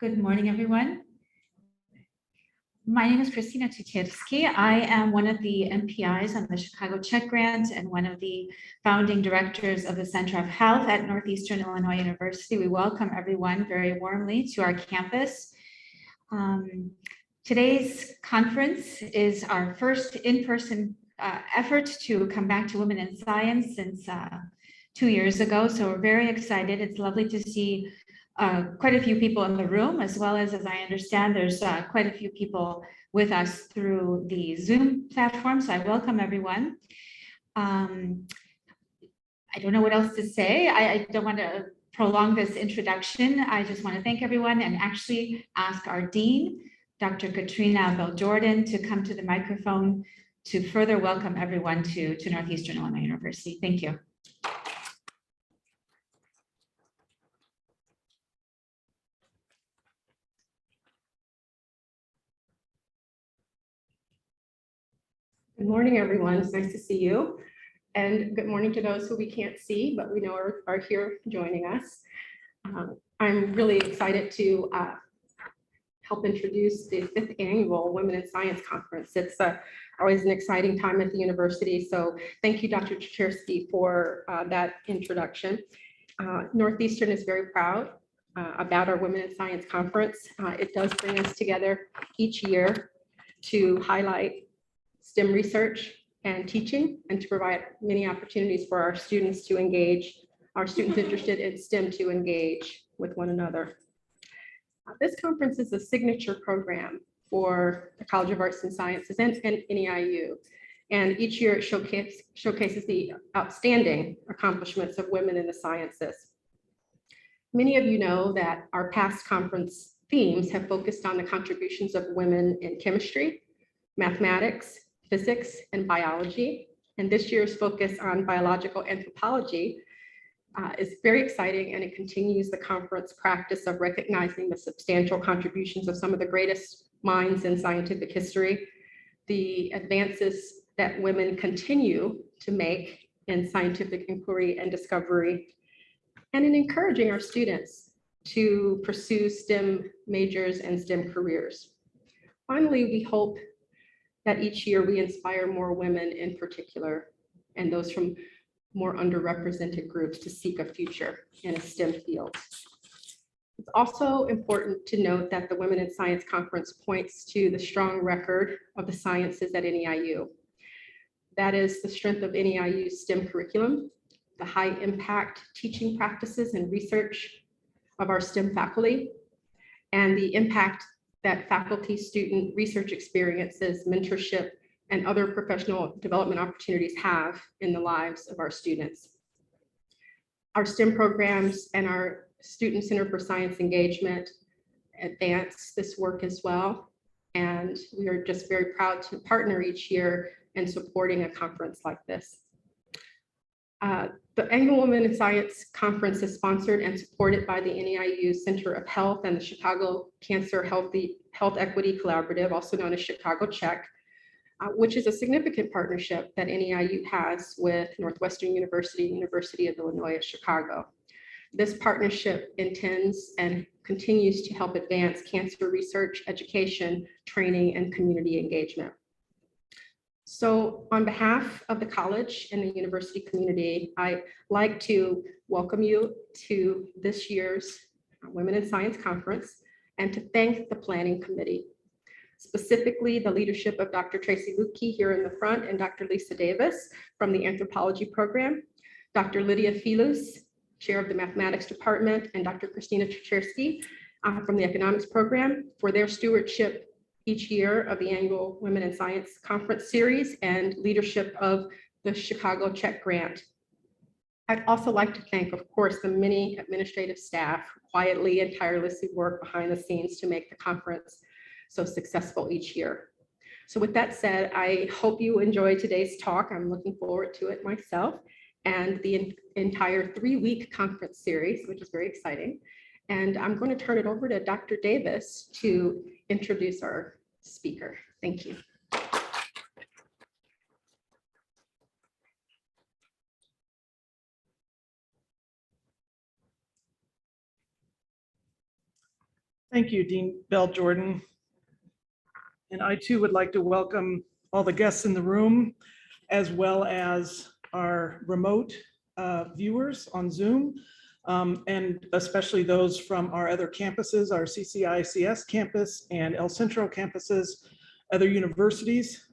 Good morning, everyone. My name is Christina Tutierski. I am one of the MPIs on the ChicagoCHEC grant and one of the founding directors of the Center of Health at Northeastern Illinois University. We welcome everyone very warmly to our campus. Today's conference is our first in-person effort to come back to Women in Science since 2 years ago. So we're very excited. It's lovely to see quite a few people in the room, as well as I understand, there's quite a few people with us through the Zoom platform. So I welcome everyone. I don't know what else to say. I don't want to prolong this introduction. I just want to thank everyone and actually ask our Dean, Dr. Katrina Bell-Jordan, to come to the microphone to further welcome everyone to Northeastern Illinois University. Thank you. Good morning, everyone. It's nice to see you. And good morning to those who we can't see, but we know are here joining us. I'm really excited to help introduce the 5th annual Women in Science Conference. It's always an exciting time at the university. So thank you, Dr. Tutierski, for that introduction. Northeastern is very proud about our Women in Science Conference. It does bring us together each year to highlight STEM research and teaching, and to provide many opportunities for our students to engage, our students interested in STEM to engage with one another. This conference is a signature program for the College of Arts and Sciences and NEIU. And each year it showcases the outstanding accomplishments of women in the sciences. Many of you know that our past conference themes have focused on the contributions of women in chemistry, mathematics, physics, and biology. And this year's focus on biological anthropology is very exciting, and it continues the conference practice of recognizing the substantial contributions of some of the greatest minds in scientific history, the advances that women continue to make in scientific inquiry and discovery, and in encouraging our students to pursue STEM majors and STEM careers. Finally, we hope that each year we inspire more women in particular, and those from more underrepresented groups, to seek a future in a STEM field. It's also important to note that the Women in Science Conference points to the strong record of the sciences at NEIU. That is the strength of NEIU's STEM curriculum, the high impact teaching practices and research of our STEM faculty, and the impact that faculty, student research experiences, mentorship, and other professional development opportunities have in the lives of our students. Our STEM programs and our Student Center for Science Engagement advance this work as well. And we are just very proud to partner each year in supporting a conference like this. The annual Women in Science Conference is sponsored and supported by the NEIU Center of Health and the Chicago Cancer Health Equity Collaborative, also known as ChicagoCHEC, which is a significant partnership that NEIU has with Northwestern University, University of Illinois at Chicago. This partnership intends and continues to help advance cancer research, education, training, and community engagement. So on behalf of the college and the university community, I'd like to welcome you to this year's Women in Science Conference and to thank the planning committee, specifically the leadership of Dr. Tracy Lukey here in the front and Dr. Lisa Davis from the Anthropology program, Dr. Lydia Filus, chair of the mathematics department, and Dr. Christina Tutierski from the economics program for their stewardship each year of the annual Women in Science Conference series and leadership of the ChicagoCHEC grant. I'd also like to thank, of course, the many administrative staff who quietly and tirelessly work behind the scenes to make the conference so successful each year. So with that said, I hope you enjoy today's talk. I'm looking forward to it myself, and the entire 3-week conference series, which is very exciting. And I'm going to turn it over to Dr. Davis to introduce our speaker. Thank you. Thank you, Dean Bell-Jordan. And I too would like to welcome all the guests in the room, as well as our remote viewers on Zoom, and especially those from our other campuses, our CCICS campus and El Centro campuses, other universities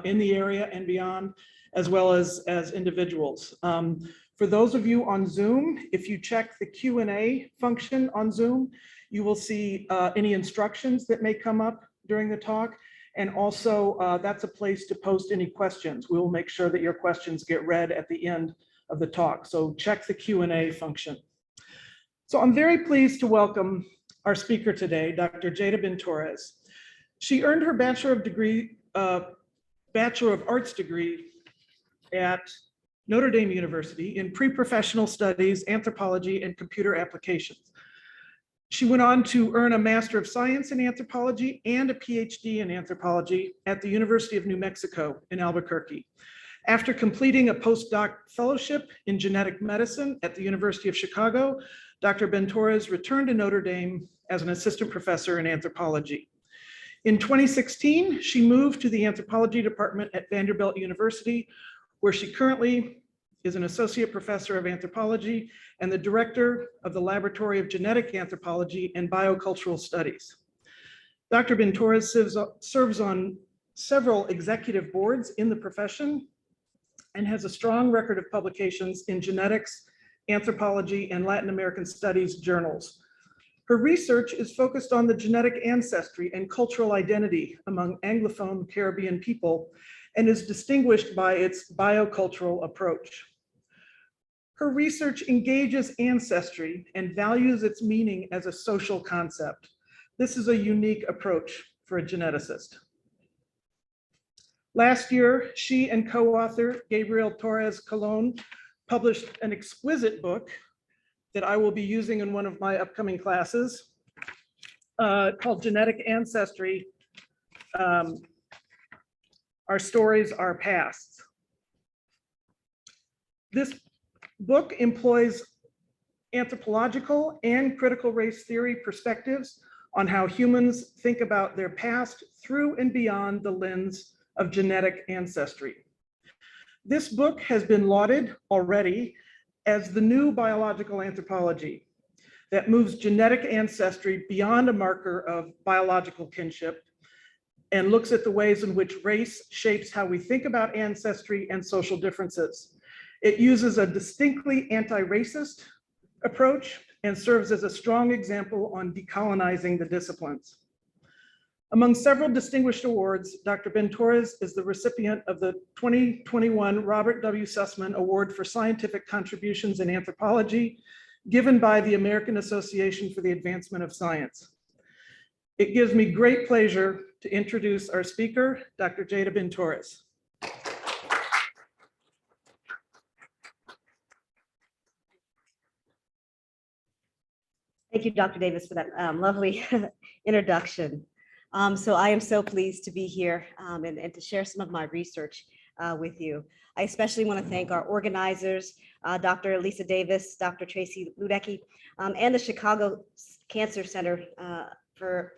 in the area and beyond, as well as individuals. For those of you on Zoom, if you check the Q&A function on Zoom, you will see any instructions that may come up during the talk. And also that's a place to post any questions. We will make sure that your questions get read at the end of the talk. So check the Q&A function. So I'm very pleased to welcome our speaker today, Dr. Jada Benn-Torres. She earned her Bachelor of Arts degree at Notre Dame University in pre-professional studies, anthropology, and computer applications. She went on to earn a Master of Science in Anthropology and a PhD in Anthropology at the University of New Mexico in Albuquerque. After completing a postdoc fellowship in genetic medicine at the University of Chicago, Dr. Benn-Torres returned to Notre Dame as an assistant professor in anthropology. In 2016, she moved to the anthropology department at Vanderbilt University, where she currently is an associate professor of anthropology and the director of the Laboratory of Genetic Anthropology and Biocultural Studies. Dr. Benn-Torres serves on several executive boards in the profession and has a strong record of publications in genetics, anthropology, and Latin American studies journals. Her research is focused on the genetic ancestry and cultural identity among Anglophone Caribbean people and is distinguished by its biocultural approach. Her research engages ancestry and values its meaning as a social concept. This is a unique approach for a geneticist. Last year, she and co-author Gabriel Torres Colon published an exquisite book that I will be using in one of my upcoming classes called Genetic Ancestry, Our Stories, Our Pasts. This book employs anthropological and critical race theory perspectives on how humans think about their past through and beyond the lens of genetic ancestry. This book has been lauded already as the new biological anthropology that moves genetic ancestry beyond a marker of biological kinship and looks at the ways in which race shapes how we think about ancestry and social differences. It uses a distinctly anti-racist approach and serves as a strong example on decolonizing the disciplines. Among several distinguished awards, Dr. Benn-Torres is the recipient of the 2021 Robert W. Sussman Award for Scientific Contributions in Anthropology, given by the American Association for the Advancement of Science. It gives me great pleasure to introduce our speaker, Dr. Jada Benn-Torres. Thank you, Dr. Davis, for that lovely introduction. So I am so pleased to be here and to share some of my research with you. I especially want to thank our organizers, Dr. Lisa Davis, Dr. Tracy Ludecky, and the Chicago Cancer Center for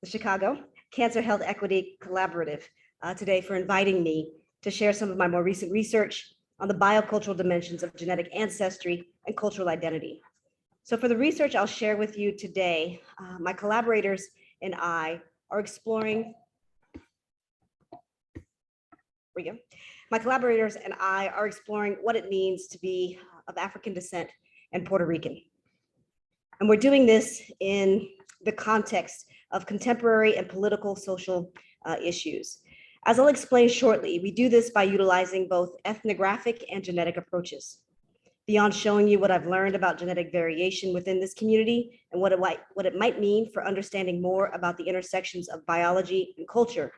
the Chicago Cancer Health Equity Collaborative today for inviting me to share some of my more recent research on the biocultural dimensions of genetic ancestry and cultural identity. So for the research I'll share with you today, my collaborators and I are exploring, my collaborators and I are exploring what it means to be of African descent and Puerto Rican. And we're doing this in the context of contemporary and political social issues. As I'll explain shortly, we do this by utilizing both ethnographic and genetic approaches. Beyond showing you what I've learned about genetic variation within this community and what it might mean for understanding more about the intersections of biology and culture,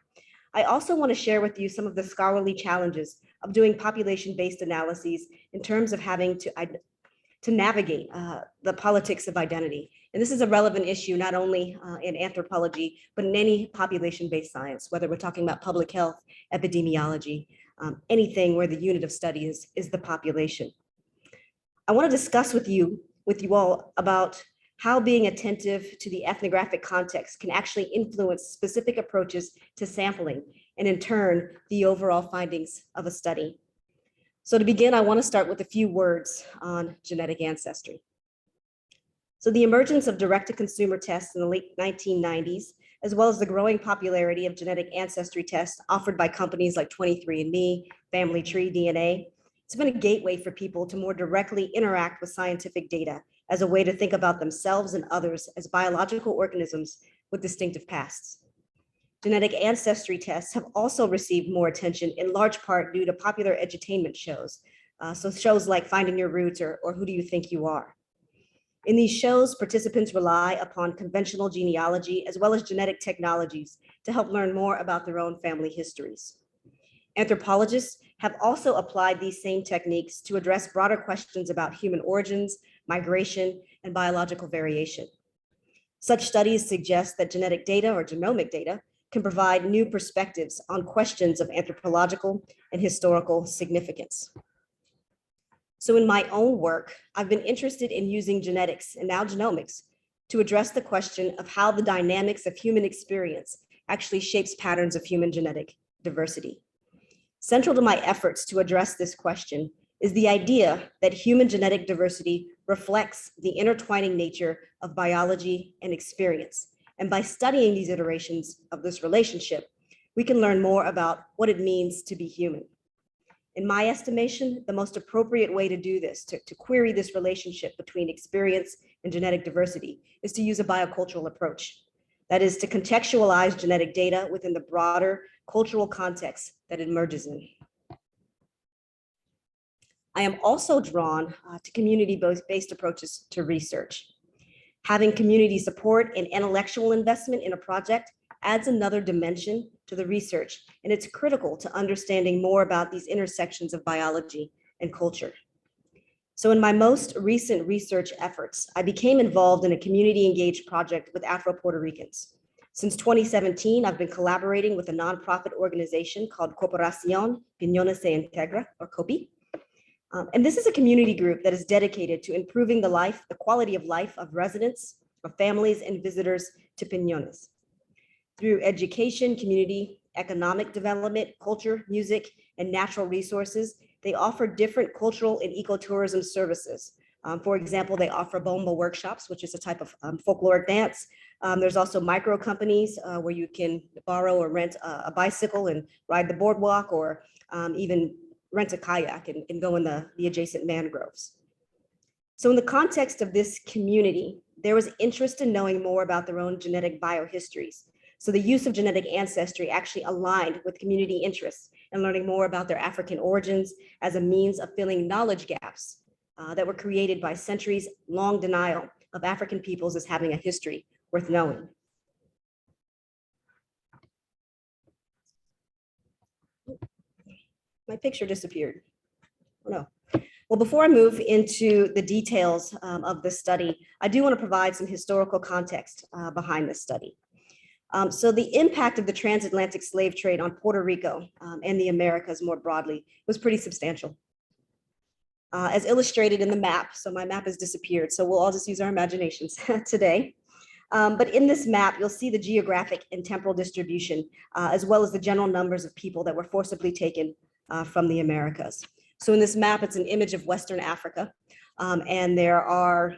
I also want to share with you some of the scholarly challenges of doing population-based analyses in terms of having to navigate the politics of identity. And this is a relevant issue not only in anthropology, but in any population-based science, whether we're talking about public health, epidemiology, anything where the unit of study is the population. I want to discuss with you all about how being attentive to the ethnographic context can actually influence specific approaches to sampling, and in turn, the overall findings of a study. So to begin, I want to start with a few words on genetic ancestry. So the emergence of direct-to-consumer tests in the late 1990s, as well as the growing popularity of genetic ancestry tests offered by companies like 23andMe, Family Tree DNA, it's been a gateway for people to more directly interact with scientific data as a way to think about themselves and others as biological organisms with distinctive pasts. Genetic ancestry tests have also received more attention in large part due to popular edutainment shows. So shows like Finding Your Roots or Who Do You Think You Are? In these shows, participants rely upon conventional genealogy as well as genetic technologies to help learn more about their own family histories. Anthropologists have also applied these same techniques to address broader questions about human origins, migration, and biological variation. Such studies suggest that genetic data or genomic data can provide new perspectives on questions of anthropological and historical significance. So in my own work, I've been interested in using genetics and now genomics to address the question of how the dynamics of human experience actually shapes patterns of human genetic diversity. Central to my efforts to address this question is the idea that human genetic diversity reflects the intertwining nature of biology and experience. And by studying these iterations of this relationship, we can learn more about what it means to be human. In my estimation, the most appropriate way to do this, to query this relationship between experience and genetic diversity, is to use a biocultural approach. That is, to contextualize genetic data within the broader cultural context that it emerges in. I am also drawn to community-based approaches to research. Having community support and intellectual investment in a project adds another dimension to the research, and it's critical to understanding more about these intersections of biology and culture. So in my most recent research efforts, I became involved in a community-engaged project with Afro-Puerto Ricans. Since 2017, I've been collaborating with a nonprofit organization called Corporación Piñones Se Integra, or COPI. And this is a community group that is dedicated to improving the quality of life of residents, of families, and visitors to Piñones. Through education, community, economic development, culture, music, and natural resources, they offer different cultural and ecotourism services. For example, they offer bomba workshops, which is a type of folkloric dance. There's also micro companies where you can borrow or rent a bicycle and ride the boardwalk, or even rent a kayak and go in the adjacent mangroves. So in the context of this community, there was interest in knowing more about their own genetic biohistories. So the use of genetic ancestry actually aligned with community interests in learning more about their African origins as a means of filling knowledge gaps that were created by centuries-long denial of African peoples as having a history worth knowing. My picture disappeared. Oh, no. Well, before I move into the details of this study, I do want to provide some historical context behind this study. So the impact of the transatlantic slave trade on Puerto Rico and the Americas more broadly was pretty substantial. As illustrated in the map, so my map has disappeared, so we'll all just use our imaginations today. But in this map, you'll see the geographic and temporal distribution, as well as the general numbers of people that were forcibly taken from the Americas. So in this map, it's an image of Western Africa, and there are,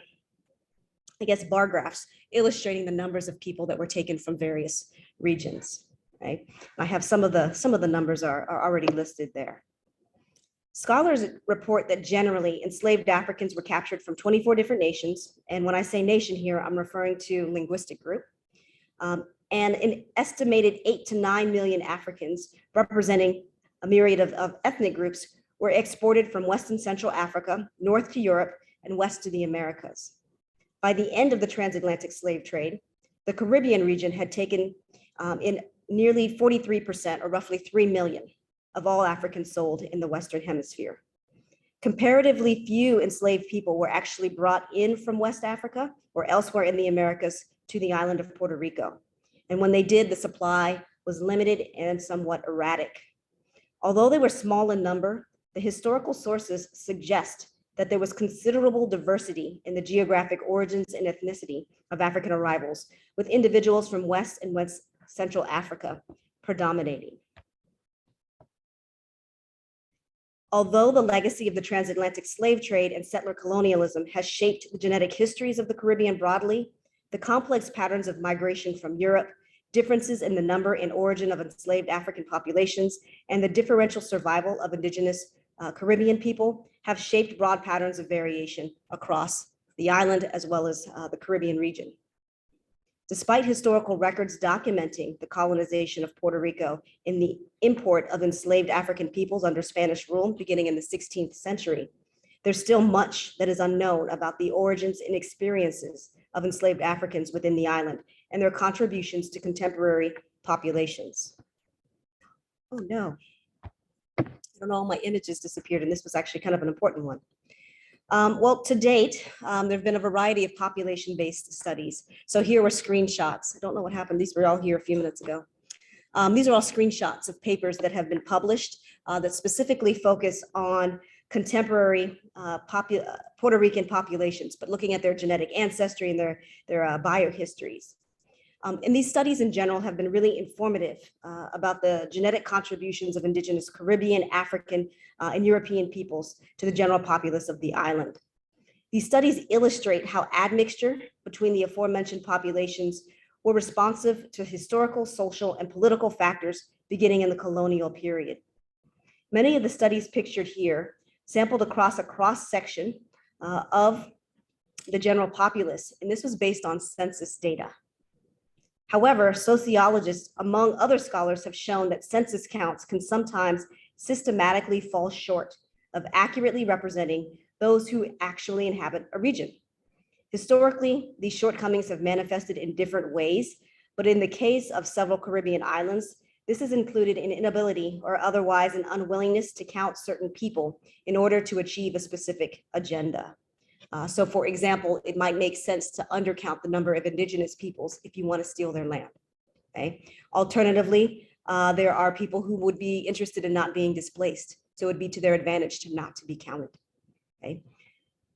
I guess, bar graphs illustrating the numbers of people that were taken from various regions. Right? I have some of the numbers are already listed there. Scholars report that generally enslaved Africans were captured from 24 different nations. And when I say nation here, I'm referring to linguistic group. And an estimated 8 to 9 million Africans, representing a myriad of ethnic groups, were exported from West and Central Africa, north to Europe, and west to the Americas. By the end of the transatlantic slave trade, the Caribbean region had taken in nearly 43%, or roughly 3 million, of all Africans sold in the Western Hemisphere. Comparatively few enslaved people were actually brought in from West Africa or elsewhere in the Americas to the island of Puerto Rico. And when they did, the supply was limited and somewhat erratic. Although they were small in number, the historical sources suggest that there was considerable diversity in the geographic origins and ethnicity of African arrivals, with individuals from West and West Central Africa predominating. Although the legacy of the transatlantic slave trade and settler colonialism has shaped the genetic histories of the Caribbean broadly, the complex patterns of migration from Europe, differences in the number and origin of enslaved African populations, and the differential survival of indigenous Caribbean people have shaped broad patterns of variation across the island as well as the Caribbean region. Despite historical records documenting the colonization of Puerto Rico in the import of enslaved African peoples under Spanish rule beginning in the 16th century, there's still much that is unknown about the origins and experiences of enslaved Africans within the island and their contributions to contemporary populations. Oh no, I don't know, all my images disappeared, and this was actually kind of an important one. Well, to date, there have been a variety of population-based studies. So here were screenshots. I don't know what happened. These were all here a few minutes ago. These are all screenshots of papers that have been published that specifically focus on contemporary Puerto Rican populations, but looking at their genetic ancestry and their biohistories. And these studies in general have been really informative about the genetic contributions of indigenous Caribbean, African, and European peoples to the general populace of the island. These studies illustrate how admixture between the aforementioned populations were responsive to historical, social, and political factors beginning in the colonial period. Many of the studies pictured here sampled across a cross-section of the general populace, and this was based on census data. However, sociologists, among other scholars, have shown that census counts can sometimes systematically fall short of accurately representing those who actually inhabit a region. Historically, these shortcomings have manifested in different ways, but in the case of several Caribbean islands, this is included in inability or otherwise an unwillingness to count certain people in order to achieve a specific agenda. So for example, it might make sense to undercount the number of indigenous peoples if you want to steal their land. Okay. Alternatively, there are people who would be interested in not being displaced. So it would be to their advantage to not to be counted. Okay.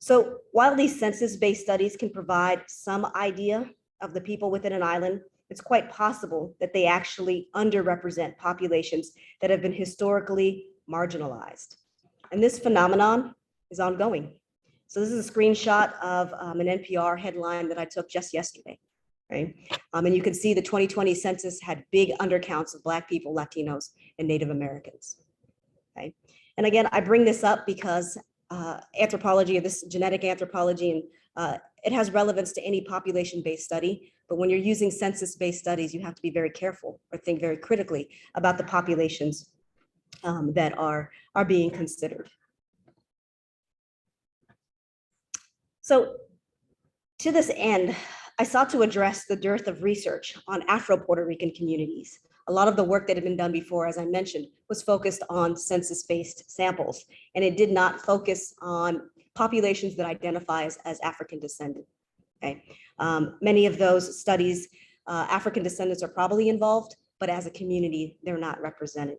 So while these census-based studies can provide some idea of the people within an island, it's quite possible that they actually underrepresent populations that have been historically marginalized. And this phenomenon is ongoing. So this is a screenshot of an NPR headline that I took just yesterday, right? And you can see the 2020 census had big undercounts of Black people, Latinos, and Native Americans, okay? And again, I bring this up because anthropology, or this genetic anthropology, and it has relevance to any population-based study, but when you're using census-based studies, you have to be very careful or think very critically about the populations that are being considered. So to this end, I sought to address the dearth of research on Afro-Puerto Rican communities. A lot of the work that had been done before, as I mentioned, was focused on census-based samples, and it did not focus on populations that identify as African descendant. Okay. Many of those studies, African descendants are probably involved, but as a community, they're not represented.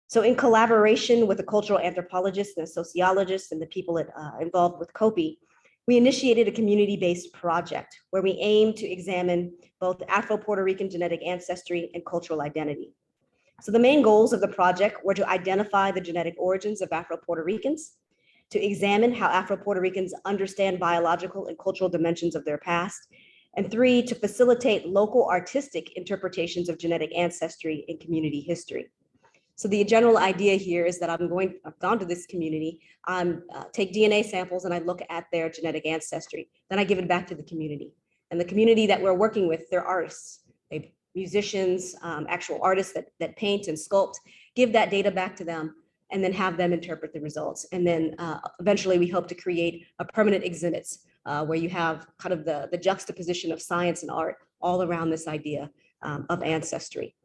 So in collaboration with the cultural anthropologists and the sociologists and the people involved with COPI, we initiated a community-based project where we aim to examine both Afro-Puerto Rican genetic ancestry and cultural identity. So the main goals of the project were to identify the genetic origins of Afro-Puerto Ricans, to examine how Afro-Puerto Ricans understand biological and cultural dimensions of their past, and 3, to facilitate local artistic interpretations of genetic ancestry and community history. So the general idea here is that I've gone to this community, take DNA samples and I look at their genetic ancestry. Then I give it back to the community. And the community that we're working with, they're artists, they're musicians, actual artists that paint and sculpt, give that data back to them and then have them interpret the results. And then eventually we hope to create a permanent exhibits where you have kind of the juxtaposition of science and art all around this idea of ancestry.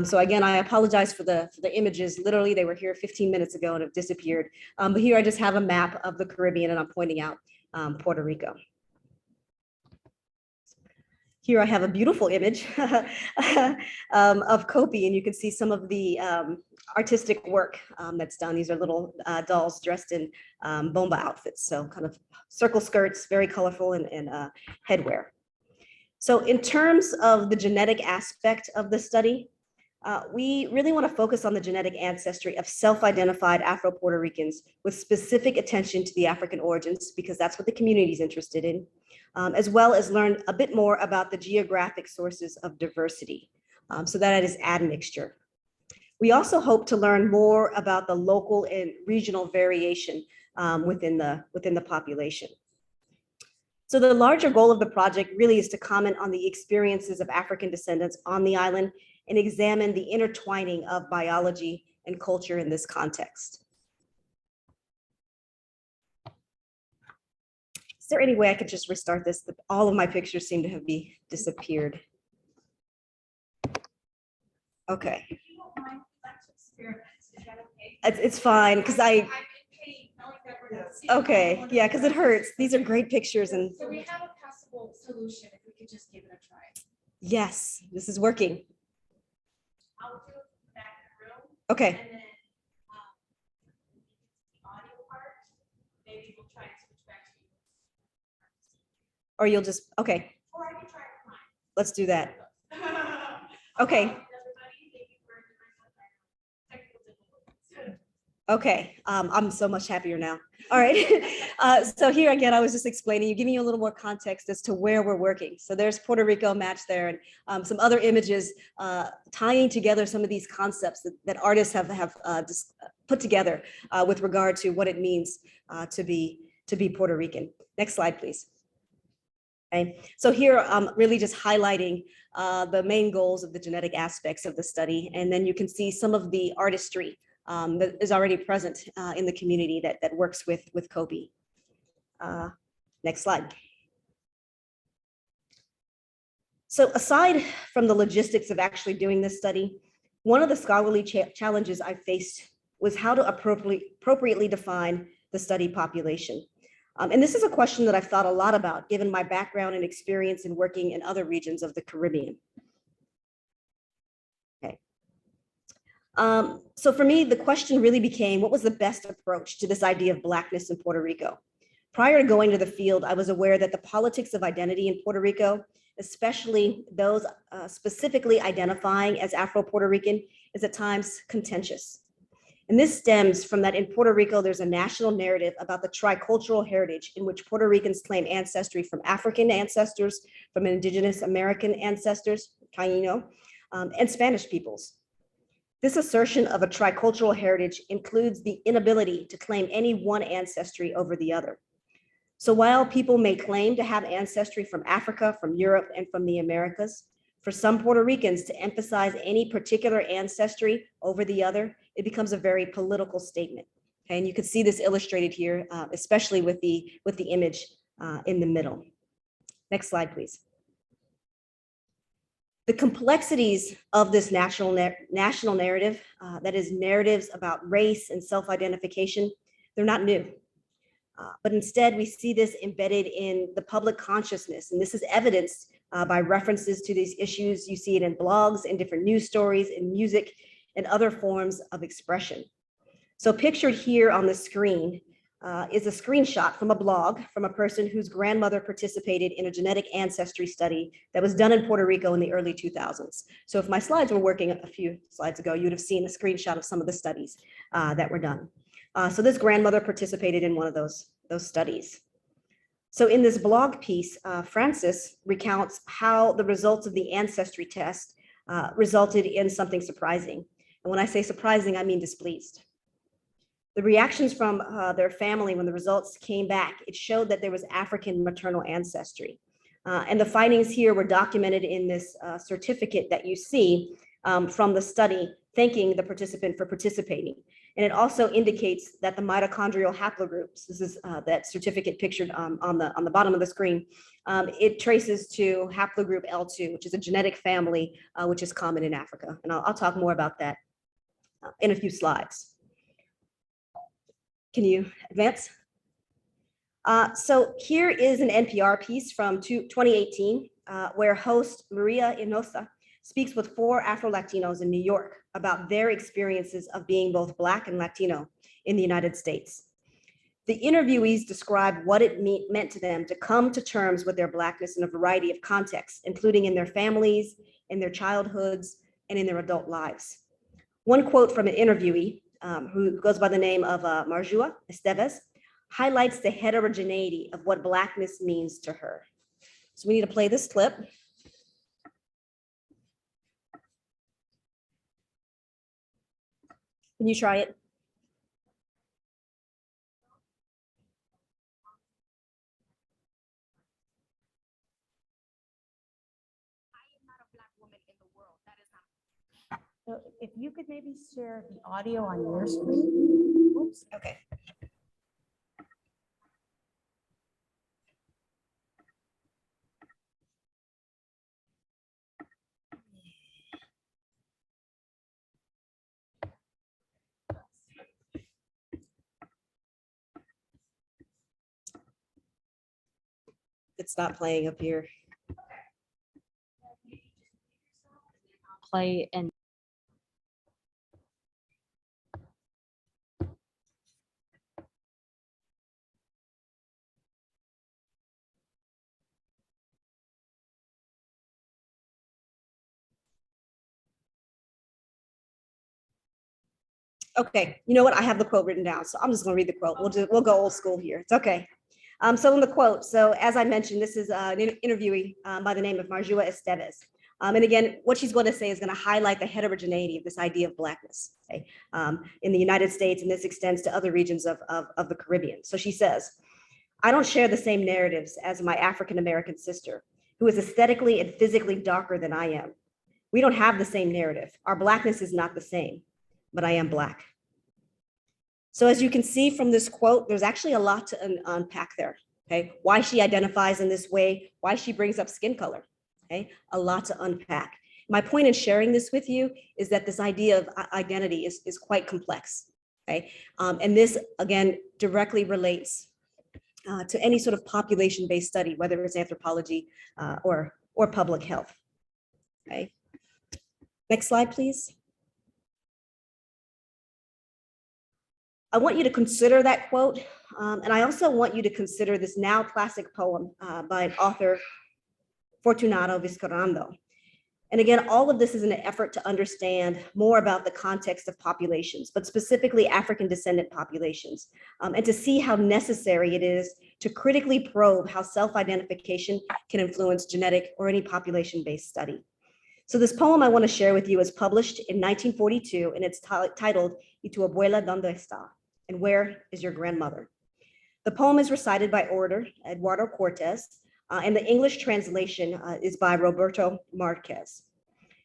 So again, I apologize for the images. Literally, they were here 15 minutes ago and have disappeared. But here I just have a map of the Caribbean and I'm pointing out Puerto Rico. Here I have a beautiful image of Kopi, and you can see some of the artistic work that's done. These are little dolls dressed in bomba outfits, so kind of circle skirts, very colorful, and headwear. So in terms of the genetic aspect of the study, we really want to focus on the genetic ancestry of self-identified Afro-Puerto Ricans with specific attention to the African origins, because that's what the community is interested in, as well as learn a bit more about the geographic sources of diversity. So that is admixture. We also hope to learn more about the local and regional variation within the population. So the larger goal of the project really is to comment on the experiences of African descendants on the island and examine the intertwining of biology and culture in this context. Is there any way I could just restart this? All of my pictures seem to have disappeared. Okay. It's fine, because okay, yeah, because it hurts. These are great pictures. And so we have a possible solution if we could just give it a try. Yes, this is working. I'll do it back in the room. Okay. And then the audio part, maybe we'll try and switch back to you. Or you'll just, okay, Or I can try it with mine. let's do that. Okay. Everybody, thank you for technical difficulties. Okay, I'm so much happier now. All right, so here again, I was just explaining, giving you a little more context as to where we're working. So there's Puerto Rico match there, and some other images tying together some of these concepts that artists have just put together with regard to what it means to be Puerto Rican. Next slide, please. Okay, so here I'm really just highlighting the main goals of the genetic aspects of the study, and then you can see some of the artistry that is already present in the community that works with Kopi. Next slide. So aside from the logistics of actually doing this study, one of the scholarly challenges I faced was how to appropriately define the study population. And this is a question that I've thought a lot about, given my background and experience in working in other regions of the Caribbean. So for me, the question really became, what was the best approach to this idea of Blackness in Puerto Rico? Prior to going to the field, I was aware that the politics of identity in Puerto Rico, especially those specifically identifying as Afro-Puerto Rican, is at times contentious. And this stems from that in Puerto Rico, there's a national narrative about the tricultural heritage in which Puerto Ricans claim ancestry from African ancestors, from indigenous American ancestors, Taino, and Spanish peoples. This assertion of a tricultural heritage includes the inability to claim any one ancestry over the other. So while people may claim to have ancestry from Africa, from Europe, and from the Americas, for some Puerto Ricans to emphasize any particular ancestry over the other, it becomes a very political statement. Okay, and you can see this illustrated here, especially with the image in the middle. Next slide, please. The complexities of this national narrative, that is narratives about race and self-identification, they're not new. But instead, we see this embedded in the public consciousness. And this is evidenced by references to these issues. You see it in blogs, in different news stories, in music, and other forms of expression. So pictured here on the screen is a screenshot from a blog from a person whose grandmother participated in a genetic ancestry study that was done in Puerto Rico in the early 2000s. So if my slides were working a few slides ago, you would have seen a screenshot of some of the studies that were done. So this grandmother participated in one of those studies. So in this blog piece, Francis recounts how the results of the ancestry test resulted in something surprising. And when I say surprising, I mean displeased. The reactions from their family when the results came back, it showed that there was African maternal ancestry. And the findings here were documented in this certificate that you see from the study, thanking the participant for participating. And it also indicates that the mitochondrial haplogroups, this is that certificate pictured on the bottom of the screen, it traces to haplogroup L2, which is a genetic family which is common in Africa. And I'll talk more about that in a few slides. Can you advance? So here is an NPR piece from 2018 where host Maria Inosa speaks with 4 Afro-Latinos in New York about their experiences of being both Black and Latino in the United States. The interviewees describe what it meant to them to come to terms with their Blackness in a variety of contexts, including in their families, in their childhoods, and in their adult lives. One quote from an interviewee who goes by the name of Marjua Esteves highlights the heterogeneity of what Blackness means to her. So we need to play this clip. Can you try it? So if you could maybe share the audio on your screen. Oops. Okay. It's not playing up here. Play and Okay, you know what? I have the quote written down, so I'm just gonna read the quote. We'll go old school here. It's okay. So in the quote, so as I mentioned, this is an interviewee by the name of Marjua Esteves. And again, what she's going to say is going to highlight the heterogeneity of this idea of Blackness, okay, in the United States, and this extends to other regions of the Caribbean. So she says, I don't share the same narratives as my African-American sister, who is aesthetically and physically darker than I am. We don't have the same narrative. Our Blackness is not the same, but I am Black. So as you can see from this quote, there's actually a lot to unpack there, okay? Why she identifies in this way, why she brings up skin color, okay? A lot to unpack. My point in sharing this with you is that this idea of identity is quite complex, okay? And this, again, directly relates to any sort of population-based study, whether it's anthropology or public health, okay? Next slide, please. I want you to consider that quote, and I also want you to consider this now classic poem by an author, Fortunato Vizcarrondo. And again, all of this is an effort to understand more about the context of populations, but specifically African descendant populations, and to see how necessary it is to critically probe how self-identification can influence genetic or any population-based study. So this poem I want to share with you is published in 1942, and it's titled "Y tu abuela dónde está?" And where is your grandmother? The poem is recited by orator Eduardo Cortes, and the English translation is by Roberto Marquez.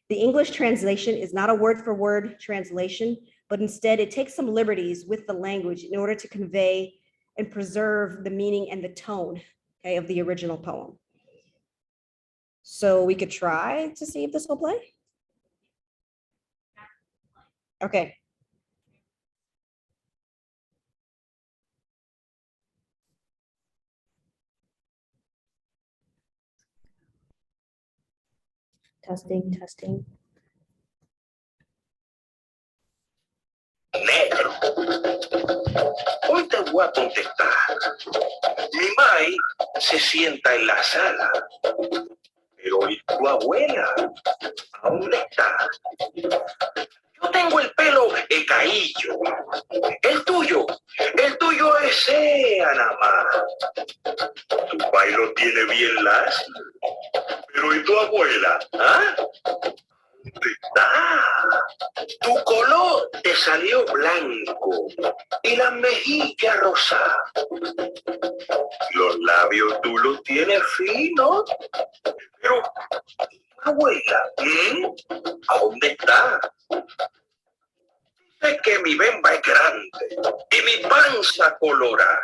The English translation is not a word-for-word translation, but instead it takes some liberties with the language in order to convey and preserve the meaning and the tone, okay, of the original poem. So we could try to see if this will play. Okay. testing. Negro. Hoy te voy a contestar. Mi mai se sienta en la sala. Pero ¿y tu abuela? ¿A dónde está? Yo tengo el pelo caído. El tuyo es nada más. Tu pai lo tiene bien lacio. Pero ¿y tu abuela? ¿Ah? ¿Dónde está? Tu color te salió blanco y las mejillas rosadas. Los labios tú los tienes finos. Pero, abuela, ¿a dónde está? Sé que mi bemba es grande y mi panza colorada.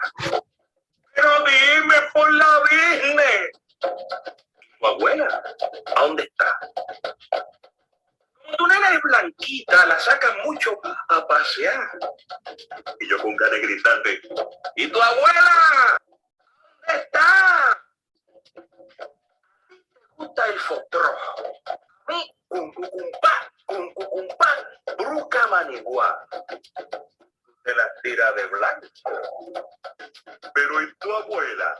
Pero dime por la Virgen. Tu abuela, ¿a dónde está? Como tu nena es blanquita, la sacan mucho a pasear. Y yo con ganas de gritarte, ¿y tu abuela? ¿Dónde está? el foxtrot. Mi, cucumpá, bruca manigua. Te la tira de blanco. Pero ¿y tu abuela?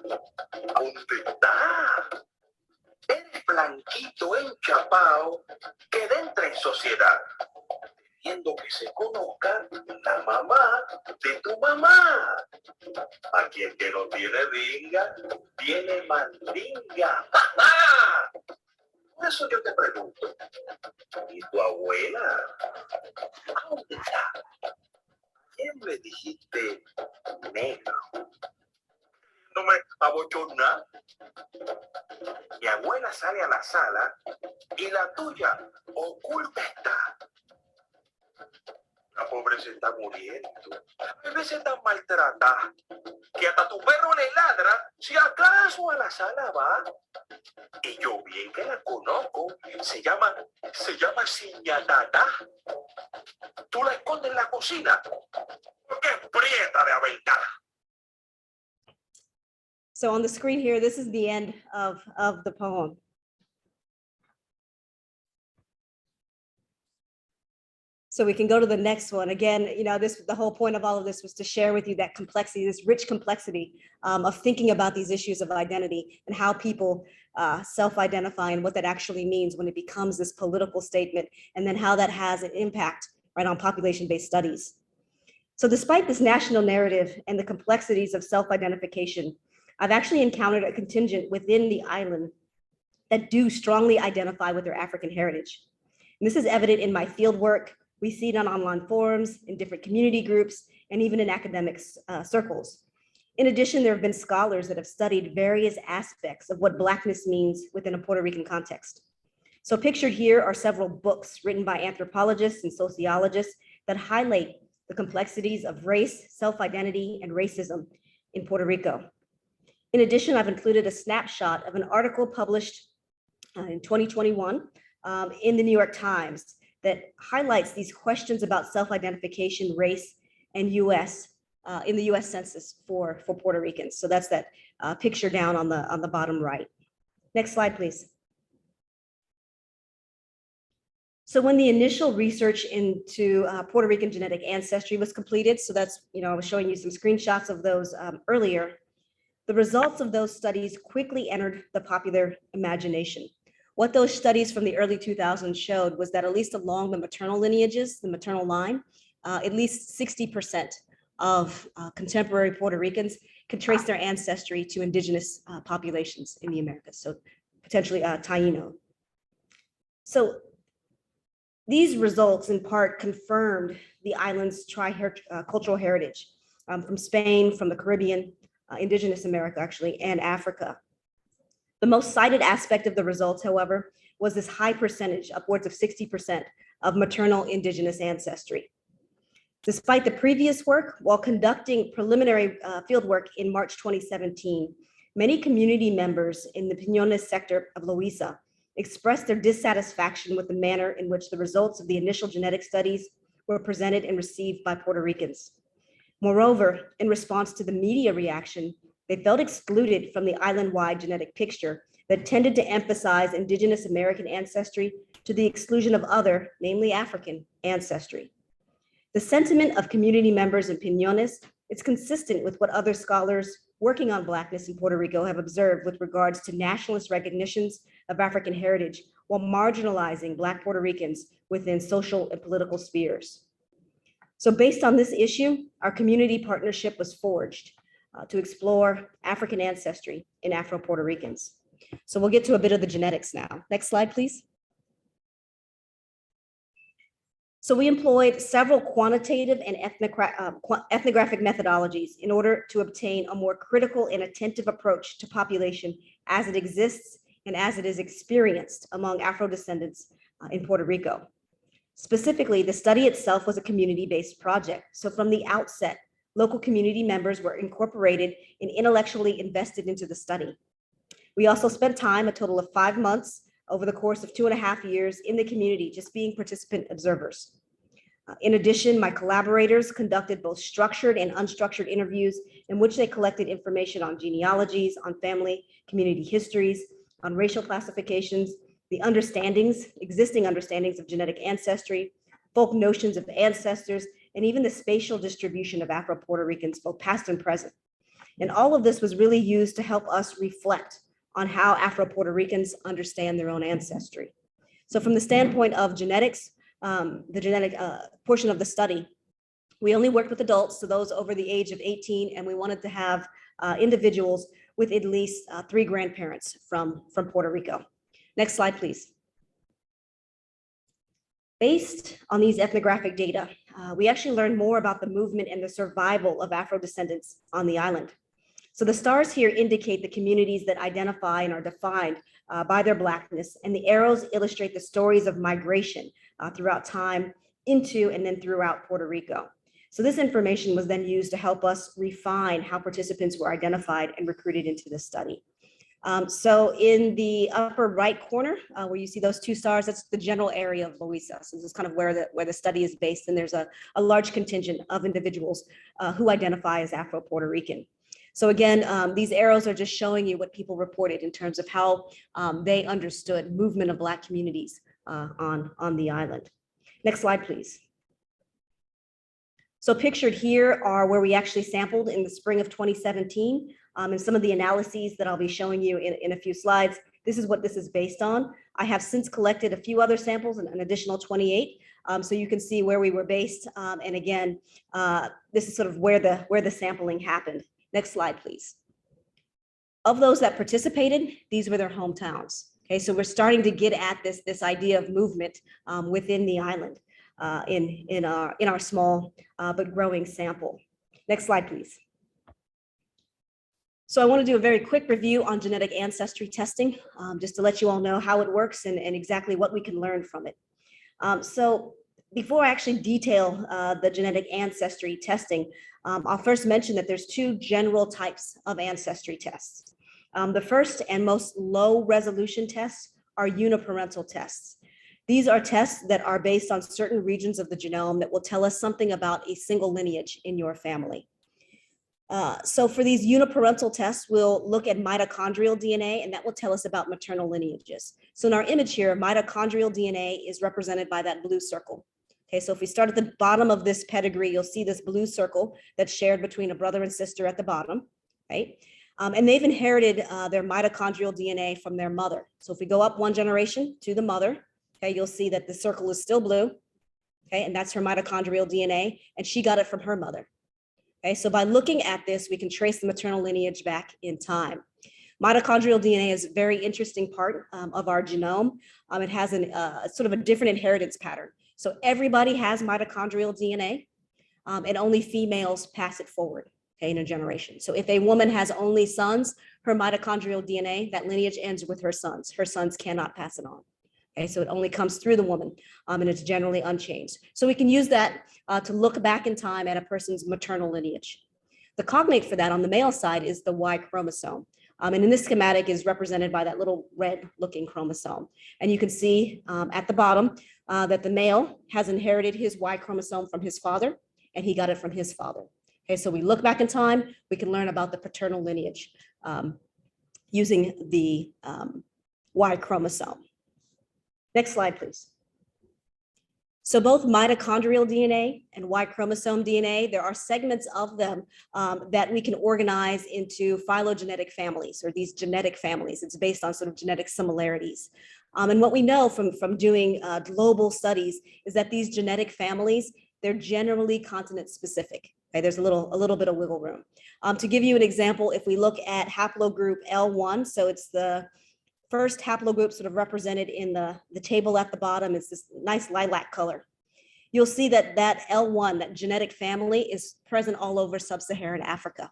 ¿Dónde está? Eres blanquito, enchapao, que entra en sociedad. Teniendo que se conozca la mamá de tu mamá. A quien que no tiene dinga, tiene mandinga. ¡Ja! Por eso yo te pregunto, ¿y tu abuela? ¿A dónde está? ¿Quién le dijiste negro? No me abochorna. Mi abuela sale a la sala y la tuya oculta está. La pobre se está muriendo. A veces está maltratada que hasta tu perro le ladra si acaso a la sala va. Y yo bien que la conozco, se llama Ciñatata. Tú la escondes en la cocina porque es prieta de aventar. So on the screen here, this is the end of the poem. So we can go to the next one. Again, the whole point of all of this was to share with you that complexity, this rich complexity of thinking about these issues of identity and how people self-identify and what that actually means when it becomes this political statement, and then how that has an impact right on population-based studies. So despite this national narrative and the complexities of self-identification, I've actually encountered a contingent within the island that do strongly identify with their African heritage. And this is evident in my field work. We see it on online forums, in different community groups, and even in academic circles. In addition, there have been scholars that have studied various aspects of what Blackness means within a Puerto Rican context. So pictured here are several books written by anthropologists and sociologists that highlight the complexities of race, self-identity, and racism in Puerto Rico. In addition, I've included a snapshot of an article published in 2021 in the New York Times that highlights these questions about self-identification, race, and in the US Census for Puerto Ricans. So that's that picture down on the bottom right. Next slide, please. So when the initial research into Puerto Rican genetic ancestry was completed, so that's, I was showing you some screenshots of those earlier, the results of those studies quickly entered the popular imagination. What those studies from the early 2000s showed was that at least along the maternal lineages, the maternal line, at least 60% of contemporary Puerto Ricans could trace their ancestry to indigenous populations in the Americas, so potentially Taino. So these results in part confirmed the island's cultural heritage from Spain, from the Caribbean, indigenous America actually, and Africa. The most cited aspect of the results, however, was this high percentage, upwards of 60% of maternal indigenous ancestry. Despite the previous work, while conducting preliminary fieldwork in March 2017, many community members in the Piñones sector of Loíza expressed their dissatisfaction with the manner in which the results of the initial genetic studies were presented and received by Puerto Ricans. Moreover, in response to the media reaction, they felt excluded from the island-wide genetic picture that tended to emphasize indigenous American ancestry to the exclusion of other, namely African, ancestry. The sentiment of community members in Piñones is consistent with what other scholars working on Blackness in Puerto Rico have observed with regards to nationalist recognitions of African heritage while marginalizing Black Puerto Ricans within social and political spheres. So based on this issue, our community partnership was forged to explore African ancestry in Afro-Puerto Ricans. So we'll get to a bit of the genetics now. Next slide, please. So we employed several quantitative and ethnographic methodologies in order to obtain a more critical and attentive approach to population as it exists and as it is experienced among Afro-descendants in Puerto Rico. Specifically, the study itself was a community-based project. So from the outset, local community members were incorporated and intellectually invested into the study. We also spent time, a total of 5 months, over the course of 2.5 years in the community, just being participant observers. In addition, my collaborators conducted both structured and unstructured interviews in which they collected information on genealogies, on family, community histories, on racial classifications, the existing understandings of genetic ancestry, folk notions of ancestors, and even the spatial distribution of Afro-Puerto Ricans, both past and present. And all of this was really used to help us reflect on how Afro-Puerto Ricans understand their own ancestry. So from the standpoint of genetics, the genetic portion of the study, we only worked with adults, so those over the age of 18, and we wanted to have individuals with at least 3 grandparents from Puerto Rico. Next slide, please. Based on these ethnographic data, we actually learned more about the movement and the survival of Afro-descendants on the island. So the stars here indicate the communities that identify and are defined by their Blackness, and the arrows illustrate the stories of migration throughout time into and then throughout Puerto Rico. So this information was then used to help us refine how participants were identified and recruited into the study. So in the upper right corner, where you see those 2 stars, that's the general area of Loíza. So this is kind of where the study is based, and there's a large contingent of individuals who identify as Afro-Puerto Rican. So again, these arrows are just showing you what people reported in terms of how they understood movement of Black communities on the island. Next slide, please. So pictured here are where we actually sampled in the spring of 2017, and some of the analyses that I'll be showing you in a few slides. This is what this is based on. I have since collected a few other samples, an additional 28, so you can see where we were based. And again, this is sort of where the sampling happened. Next slide, please. Of those that participated, these were their hometowns. Okay, so we're starting to get at this idea of movement within the island in our small but growing sample. Next slide, please. So I want to do a very quick review on genetic ancestry testing, just to let you all know how it works and exactly what we can learn from it. So before I actually detail the genetic ancestry testing, I'll first mention that there's 2 general types of ancestry tests. The first and most low resolution tests are uniparental tests. These are tests that are based on certain regions of the genome that will tell us something about a single lineage in your family. So for these uniparental tests, we'll look at mitochondrial DNA, and that will tell us about maternal lineages. So in our image here, mitochondrial DNA is represented by that blue circle. Okay, so if we start at the bottom of this pedigree, you'll see this blue circle that's shared between a brother and sister at the bottom, right? And they've inherited their mitochondrial DNA from their mother. So if we go up 1 generation to the mother, okay, you'll see that the circle is still blue, okay, and that's her mitochondrial DNA, and she got it from her mother. Okay, so by looking at this, we can trace the maternal lineage back in time. Mitochondrial DNA is a very interesting part of our genome. It has sort of a different inheritance pattern. So everybody has mitochondrial DNA, and only females pass it forward, okay, in a generation. So if a woman has only sons, her mitochondrial DNA, that lineage ends with her sons. Her sons cannot pass it on. Okay, so it only comes through the woman, and it's generally unchanged. So we can use that to look back in time at a person's maternal lineage. The cognate for that on the male side is the Y chromosome. And in this schematic is represented by that little red looking chromosome. And you can see at the bottom that the male has inherited his Y chromosome from his father, and he got it from his father. Okay, so we look back in time, we can learn about the paternal lineage using the Y chromosome. Next slide, please. So both mitochondrial DNA and Y chromosome DNA, there are segments of them that we can organize into phylogenetic families, or these genetic families. It's based on sort of genetic similarities. And what we know from doing global studies is that these genetic families, they're generally continent specific. Okay, there's a little bit of wiggle room. To give you an example, if we look at haplogroup L1, so it's the first haplogroup sort of represented in the table at the bottom, is this nice lilac color. You'll see that that L1, that genetic family, is present all over sub-Saharan Africa.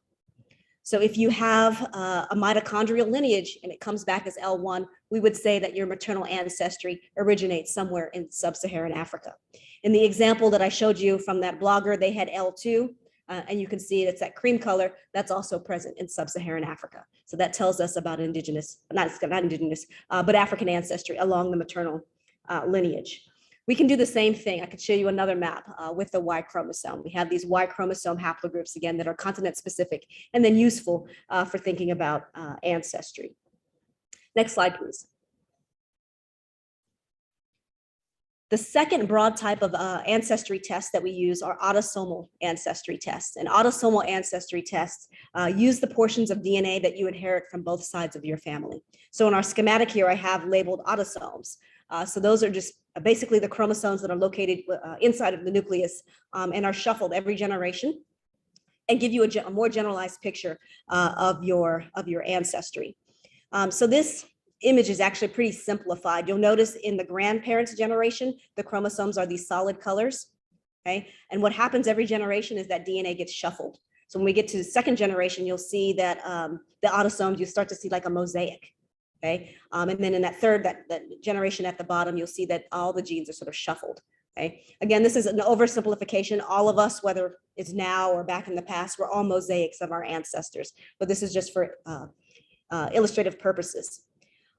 So if you have a mitochondrial lineage and it comes back as L1, we would say that your maternal ancestry originates somewhere in sub-Saharan Africa. In the example that I showed you from that blogger, they had L2, and you can see it's that cream color that's also present in sub-Saharan Africa. So that tells us about indigenous, not indigenous, but African ancestry along the maternal lineage. We can do the same thing. I could show you another map with the Y chromosome. We have these Y chromosome haplogroups again that are continent specific and then useful for thinking about ancestry. Next slide, please. The second broad type of ancestry tests that we use are autosomal ancestry tests. And autosomal ancestry tests use the portions of DNA that you inherit from both sides of your family. So in our schematic here, I have labeled autosomes. So those are just basically the chromosomes that are located inside of the nucleus and are shuffled every generation and give you a more generalized picture of your ancestry. So this image is actually pretty simplified. You'll notice in the grandparents' generation, the chromosomes are these solid colors, okay? And what happens every generation is that DNA gets shuffled. So when we get to the second generation, you'll see that the autosomes, you start to see like a mosaic, okay? And then in that third, that generation at the bottom, you'll see that all the genes are sort of shuffled, okay? Again, this is an oversimplification. All of us, whether it's now or back in the past, we're all mosaics of our ancestors, but this is just for illustrative purposes.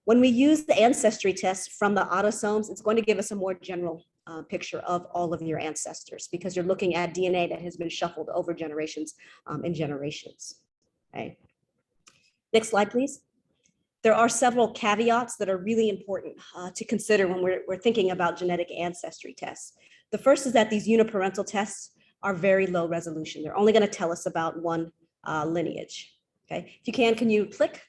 When we use the ancestry test from the autosomes, it's going to give us a more general picture of all of your ancestors because you're looking at DNA that has been shuffled over generations and generations. Okay. Next slide, please. There are several caveats that are really important to consider when we're thinking about genetic ancestry tests. The first is that these uniparental tests are very low resolution. They're only going to tell us about one lineage. Okay. If you can you click?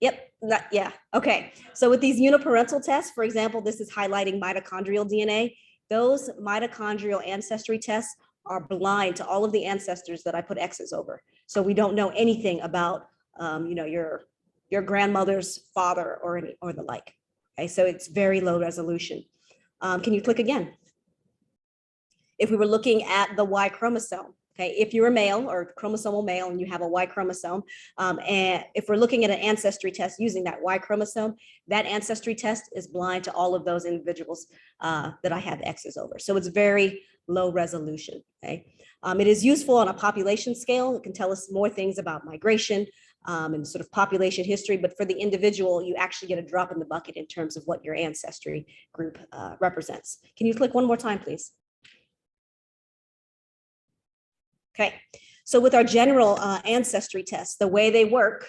Yep, yeah, okay. So with these uniparental tests, for example, this is highlighting mitochondrial DNA. Those mitochondrial ancestry tests are blind to all of the ancestors that I put X's over. So we don't know anything about, your grandmother's father or the like. Okay, so it's very low resolution. Can you click again? If we were looking at the Y chromosome, okay, if you're a male or chromosomal male and you have a Y chromosome, and if we're looking at an ancestry test using that Y chromosome, that ancestry test is blind to all of those individuals that I have X's over. So it's very low resolution, okay? It is useful on a population scale. It can tell us more things about migration and sort of population history, but for the individual, you actually get a drop in the bucket in terms of what your ancestry group represents. Can you click one more time, please? Okay, so with our general ancestry tests, the way they work,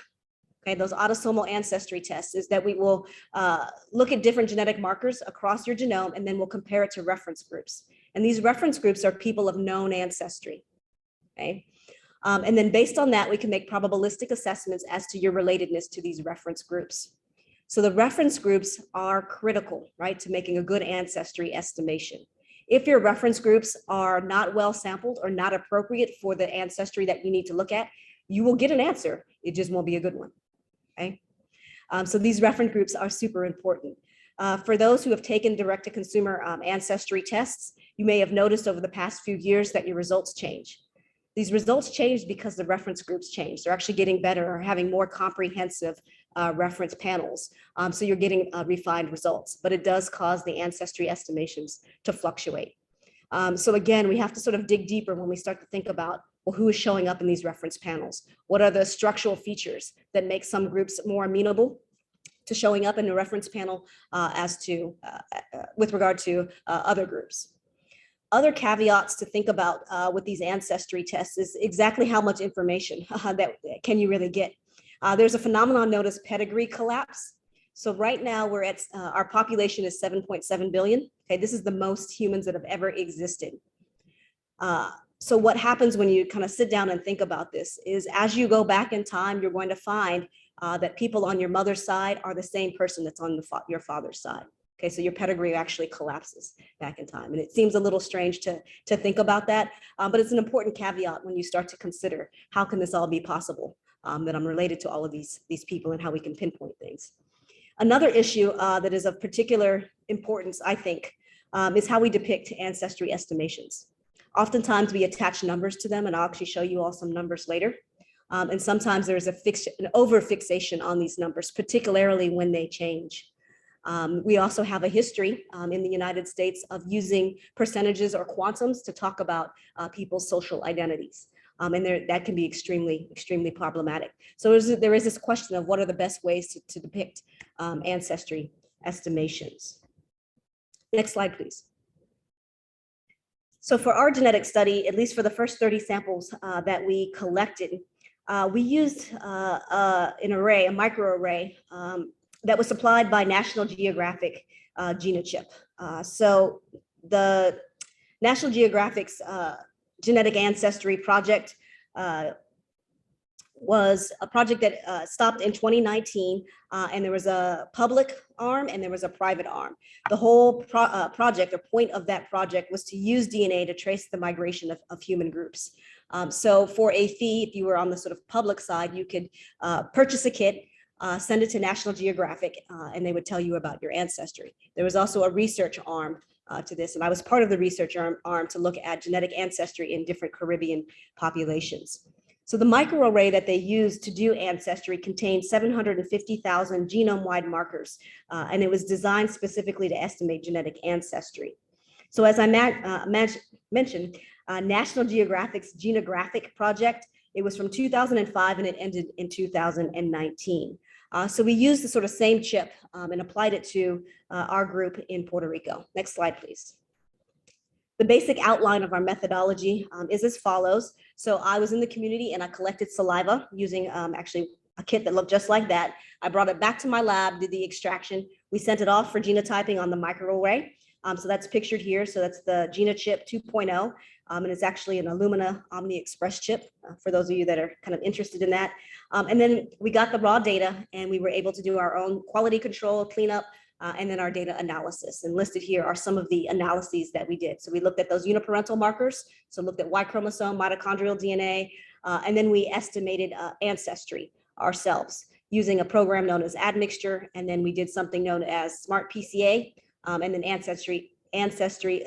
okay, those autosomal ancestry tests is that we will look at different genetic markers across your genome, and then we'll compare it to reference groups. And these reference groups are people of known ancestry, okay? And then based on that, we can make probabilistic assessments as to your relatedness to these reference groups. So the reference groups are critical, right, to making a good ancestry estimation. If your reference groups are not well sampled or not appropriate for the ancestry that you need to look at, you will get an answer. It just won't be a good one, okay? So these reference groups are super important. For those who have taken direct-to-consumer ancestry tests, you may have noticed over the past few years that your results change. These results change because the reference groups change. They're actually getting better or having more comprehensive reference panels. So you're getting refined results, but it does cause the ancestry estimations to fluctuate. So again, we have to sort of dig deeper when we start to think about, well, who is showing up in these reference panels? What are the structural features that make some groups more amenable to showing up in the reference panel with regard to other groups? Other caveats to think about with these ancestry tests is exactly how much information that can you really get. There's a phenomenon known as pedigree collapse. So right now we're at, our population is 7.7 billion. Okay, this is the most humans that have ever existed. So what happens when you kind of sit down and think about this is as you go back in time, you're going to find that people on your mother's side are the same person that's on your father's side. Okay, so your pedigree actually collapses back in time. And it seems a little strange to think about that, but it's an important caveat when you start to consider how can this all be possible, that I'm related to all of these people and how we can pinpoint things. Another issue that is of particular importance, I think, is how we depict ancestry estimations. Oftentimes we attach numbers to them, and I'll actually show you all some numbers later. And sometimes there's an over-fixation on these numbers, particularly when they change. We also have a history in the United States of using percentages or quantums to talk about people's social identities. And that can be extremely, extremely problematic. So there is this question of what are the best ways to depict ancestry estimations. Next slide, please. So for our genetic study, at least for the first 30 samples that we collected, we used an array, a microarray that was supplied by National Geographic genochip. So the National Geographic's genetic ancestry project was a project that stopped in 2019, and there was a public arm and there was a private arm. The whole project, or point of that project, was to use DNA to trace the migration of human groups. So for a fee, if you were on the sort of public side, you could purchase a kit, send it to National Geographic, and they would tell you about your ancestry. There was also a research arm to this, and I was part of the research arm to look at genetic ancestry in different Caribbean populations. So the microarray that they used to do Ancestry contained 750,000 genome-wide markers, and it was designed specifically to estimate genetic ancestry. So as I mentioned, National Geographic's Genographic project, it was from 2005 and it ended in 2019. So we used the sort of same chip and applied it to our group in Puerto Rico. Next slide, please. The basic outline of our methodology is as follows. So I was in the community and I collected saliva using actually a kit that looked just like that. I brought it back to my lab, did the extraction. We sent it off for genotyping on the microarray. So that's pictured here. So that's the genochip 2.0. And it's actually an Illumina Omni Express chip for those of you that are kind of interested in that. And then we got the raw data and we were able to do our own quality control, cleanup, and then our data analysis. And listed here are some of the analyses that we did. So we looked at those uniparental markers. So looked at Y chromosome, mitochondrial DNA, and then we estimated ancestry ourselves using a program known as admixture. And then we did something known as smart PCA, and then ancestry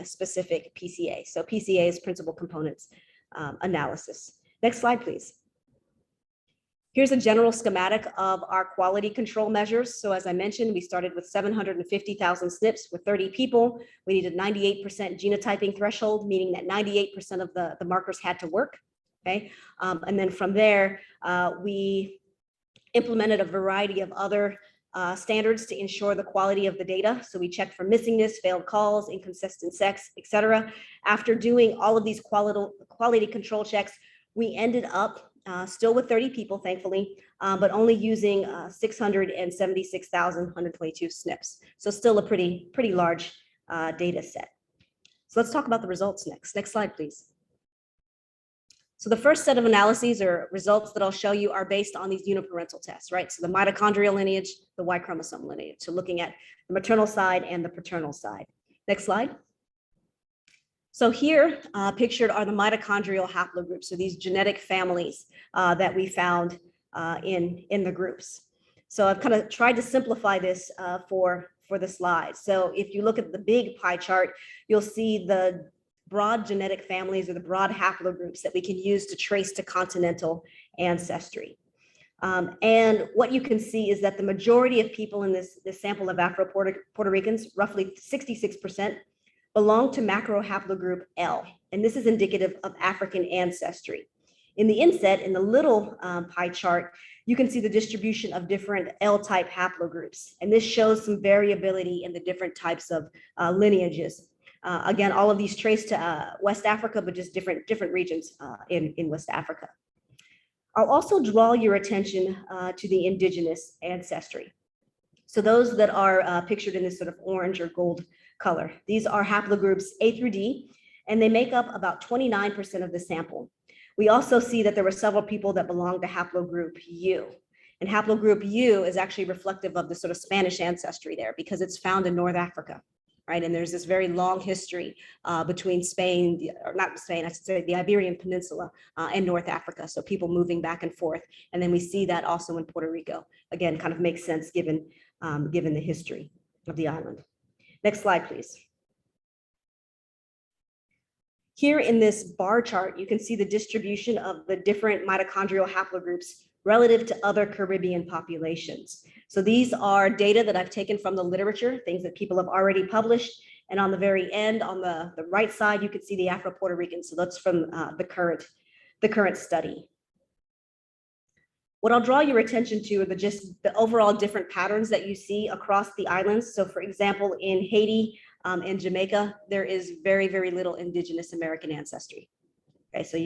specific PCA. So PCA is principal components analysis. Next slide, please. Here's a general schematic of our quality control measures. So as I mentioned, we started with 750,000 SNPs with 30 people. We needed 98% genotyping threshold, meaning that 98% of the markers had to work. Okay, and then from there, we implemented a variety of other standards to ensure the quality of the data. So we checked for missingness, failed calls, inconsistent sex, et cetera. After doing all of these quality control checks, we ended up still with 30 people, thankfully, but only using 676,122 SNPs. So still a pretty large data set. So let's talk about the results next. Next slide, please. So the first set of analyses or results that I'll show you are based on these uniparental tests, right? So the mitochondrial lineage, the Y chromosome lineage. So looking at the maternal side and the paternal side. Next slide. So here pictured are the mitochondrial haplogroups, so these genetic families that we found in the groups. So I've kind of tried to simplify this for the slide. So if you look at the big pie chart, you'll see the broad genetic families or the broad haplogroups that we can use to trace to continental ancestry. And what you can see is that the majority of people in this sample of Afro-Puerto Ricans, roughly 66%, belong to macro haplogroup L. And this is indicative of African ancestry. In the inset, in the little pie chart, you can see the distribution of different L-type haplogroups. And this shows some variability in the different types of lineages. Again, all of these trace to West Africa, but just different regions in West Africa. I'll also draw your attention to the indigenous ancestry. So those that are pictured in this sort of orange or gold color, these are haplogroups A through D, and they make up about 29% of the sample. We also see that there were several people that belong to haplogroup U. And haplogroup U is actually reflective of the sort of Spanish ancestry there because it's found in North Africa. Right, and there's this very long history between Spain, or not Spain, I should say the Iberian Peninsula and North Africa. So people moving back and forth. And then we see that also in Puerto Rico. Again, kind of makes sense given the history of the island. Next slide, please. Here in this bar chart, you can see the distribution of the different mitochondrial haplogroups relative to other Caribbean populations. So these are data that I've taken from the literature, things that people have already published. And on the very end, on the right side, you can see the Afro-Puerto Rican. So that's from the current study. What I'll draw your attention to are the overall different patterns that you see across the islands. So for example, in Haiti and Jamaica, there is very, very little indigenous American ancestry. Okay, so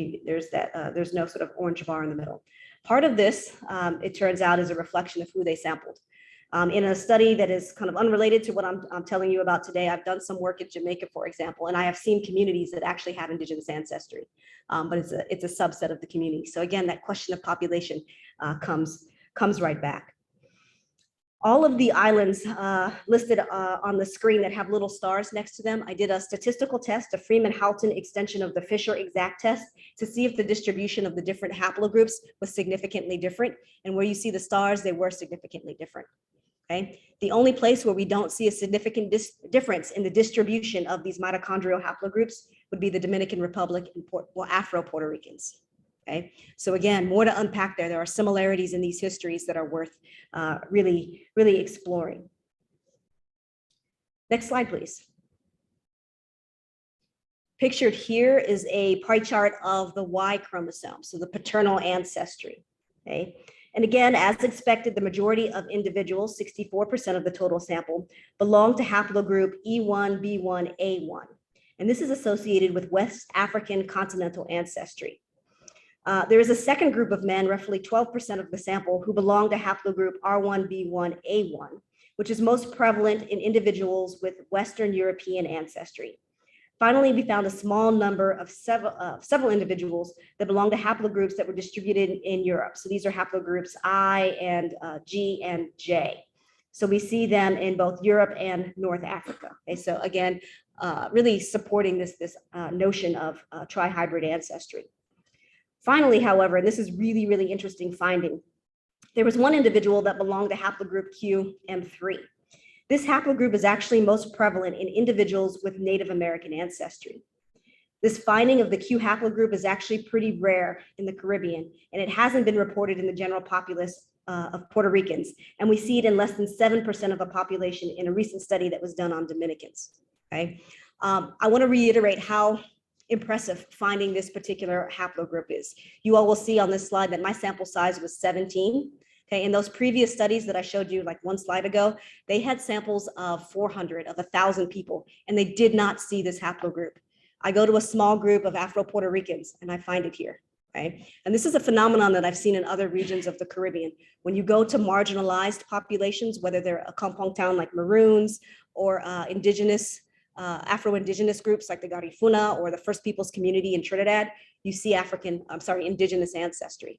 there's no sort of orange bar in the middle. Part of this, it turns out, is a reflection of who they sampled. In a study that is kind of unrelated to what I'm telling you about today, I've done some work in Jamaica, for example, and I have seen communities that actually have indigenous ancestry, but it's a subset of the community. So again, that question of population comes right back. All of the islands listed on the screen that have little stars next to them, I did a statistical test, a Freeman-Houghton extension of the Fisher exact test, to see if the distribution of the different haplogroups was significantly different. And where you see the stars, they were significantly different. Okay. The only place where we don't see a significant difference in the distribution of these mitochondrial haplogroups would be the Dominican Republic and Afro-Puerto Ricans. Okay, so again, more to unpack there. There are similarities in these histories that are worth really exploring. Next slide, please. Pictured here is a pie chart of the Y chromosome, so the paternal ancestry. Okay, and again, as expected, the majority of individuals, 64% of the total sample, belong to haplogroup E1B1A1, and this is associated with West African continental ancestry. There is a second group of men, roughly 12% of the sample, who belong to haplogroup R1B1A1, which is most prevalent in individuals with Western European ancestry. Finally, we found a small number of several individuals that belong to haplogroups that were distributed in Europe. So these are haplogroups I and G and J. So we see them in both Europe and North Africa. Okay, so again, really supporting this notion of trihybrid ancestry. Finally, however, and this is really interesting finding, there was one individual that belonged to haplogroup QM3. This haplogroup is actually most prevalent in individuals with Native American ancestry. This finding of the Q haplogroup is actually pretty rare in the Caribbean, and it hasn't been reported in the general populace of Puerto Ricans. And we see it in less than 7% of the population in a recent study that was done on Dominicans. Okay, I want to reiterate how impressive finding this particular haplogroup is. You all will see on this slide that my sample size was 17. Okay, in those previous studies that I showed you like one slide ago, they had samples of 400, of 1,000 people, and they did not see this haplogroup. I go to a small group of Afro-Puerto Ricans and I find it here. Okay, and this is a phenomenon that I've seen in other regions of the Caribbean. When you go to marginalized populations, whether they're a compound town like Maroons or Afro-Indigenous groups like the Garifuna or the First Peoples community in Trinidad, you see indigenous ancestry.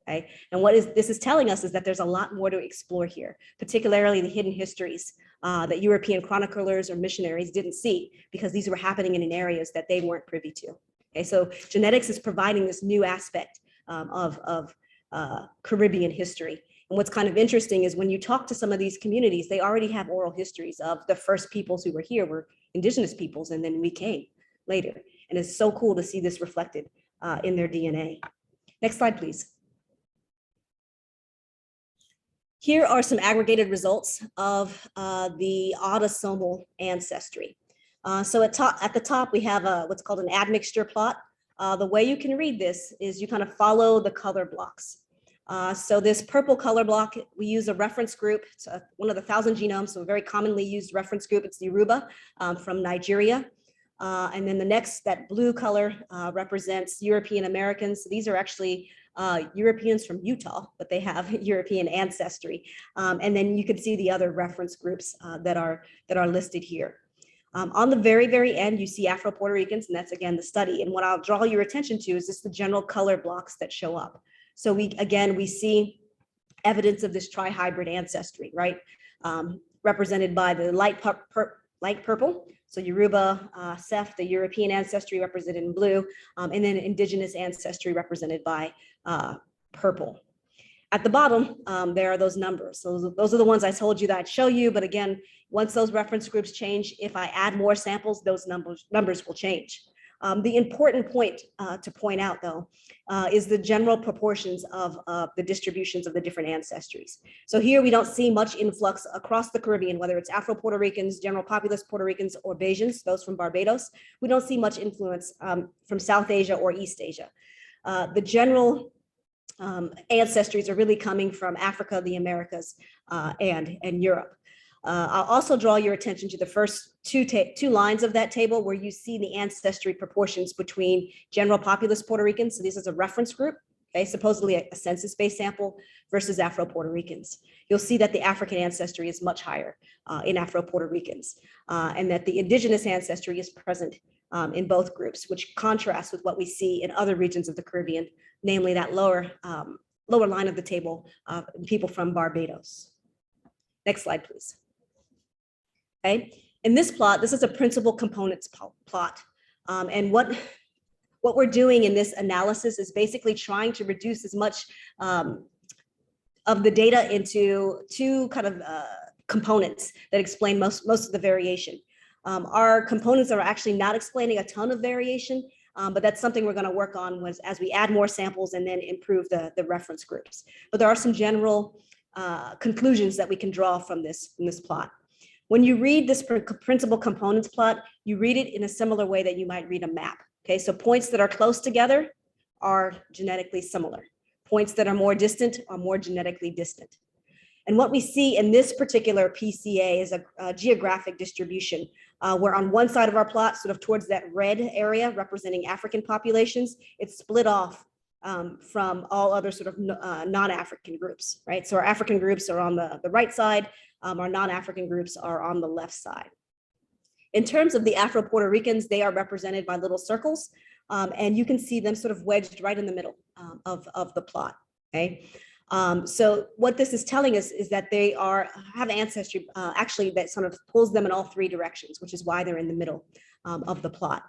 Okay, and this is telling us is that there's a lot more to explore here, particularly the hidden histories that European chroniclers or missionaries didn't see because these were happening in areas that they weren't privy to. Okay, so genetics is providing this new aspect of Caribbean history. And what's kind of interesting is when you talk to some of these communities, they already have oral histories of the first peoples who were here were indigenous peoples, and then we came later. And it's so cool to see this reflected in their DNA. Next slide, please. Here are some aggregated results of the autosomal ancestry. So at the top, we have what's called an admixture plot. The way you can read this is you kind of follow the color blocks. So this purple color block, we use a reference group. It's one of the 1,000 genomes, so a very commonly used reference group. It's the Yoruba from Nigeria. And then the next, that blue color represents European Americans. So these are actually Europeans from Utah, but they have European ancestry. And then you can see the other reference groups that are listed here. On the very end, you see Afro-Puerto Ricans, and that's again the study. And what I'll draw your attention to is just the general color blocks that show up. So we see evidence of this trihybrid ancestry, right? Represented by the light purple. So Yoruba, Seth, the European ancestry represented in blue, and then indigenous ancestry represented by purple. At the bottom, there are those numbers. So those are the ones I told you that I'd show you. But again, once those reference groups change, if I add more samples, those numbers will change. The important point to point out, though, is the general proportions of the distributions of the different ancestries. So here we don't see much influx across the Caribbean, whether it's Afro-Puerto Ricans, general populous Puerto Ricans, or Bajans, those from Barbados. We don't see much influence from South Asia or East Asia. The general ancestries are really coming from Africa, the Americas, and Europe. I'll also draw your attention to the first two lines of that table where you see the ancestry proportions between general populous Puerto Ricans. So this is a reference group, okay, supposedly a census-based sample versus Afro-Puerto Ricans. You'll see that the African ancestry is much higher in Afro-Puerto Ricans, and that the indigenous ancestry is present in both groups, which contrasts with what we see in other regions of the Caribbean, namely that lower line of the table, people from Barbados. Next slide, please. Okay, in this plot, this is a principal components plot, and what we're doing in this analysis is basically trying to reduce as much of the data into two kind of components that explain most of the variation. Our components are actually not explaining a ton of variation, but that's something we're going to work on as we add more samples and then improve the reference groups. But there are some general conclusions that we can draw from this plot. When you read this principal components plot, you read it in a similar way that you might read a map. Okay, so points that are close together are genetically similar. Points that are more distant are more genetically distant. And what we see in this particular PCA is a geographic distribution, where on one side of our plot, sort of towards that red area representing African populations, it's split off from all other sort of non-African groups, right? So our African groups are on the right side, our non-African groups are on the left side. In terms of the Afro-Puerto Ricans, they are represented by little circles, and you can see them sort of wedged right in the middle of the plot, okay? So what this is telling us is that they have ancestry actually that sort of pulls them in all three directions, which is why they're in the middle of the plot.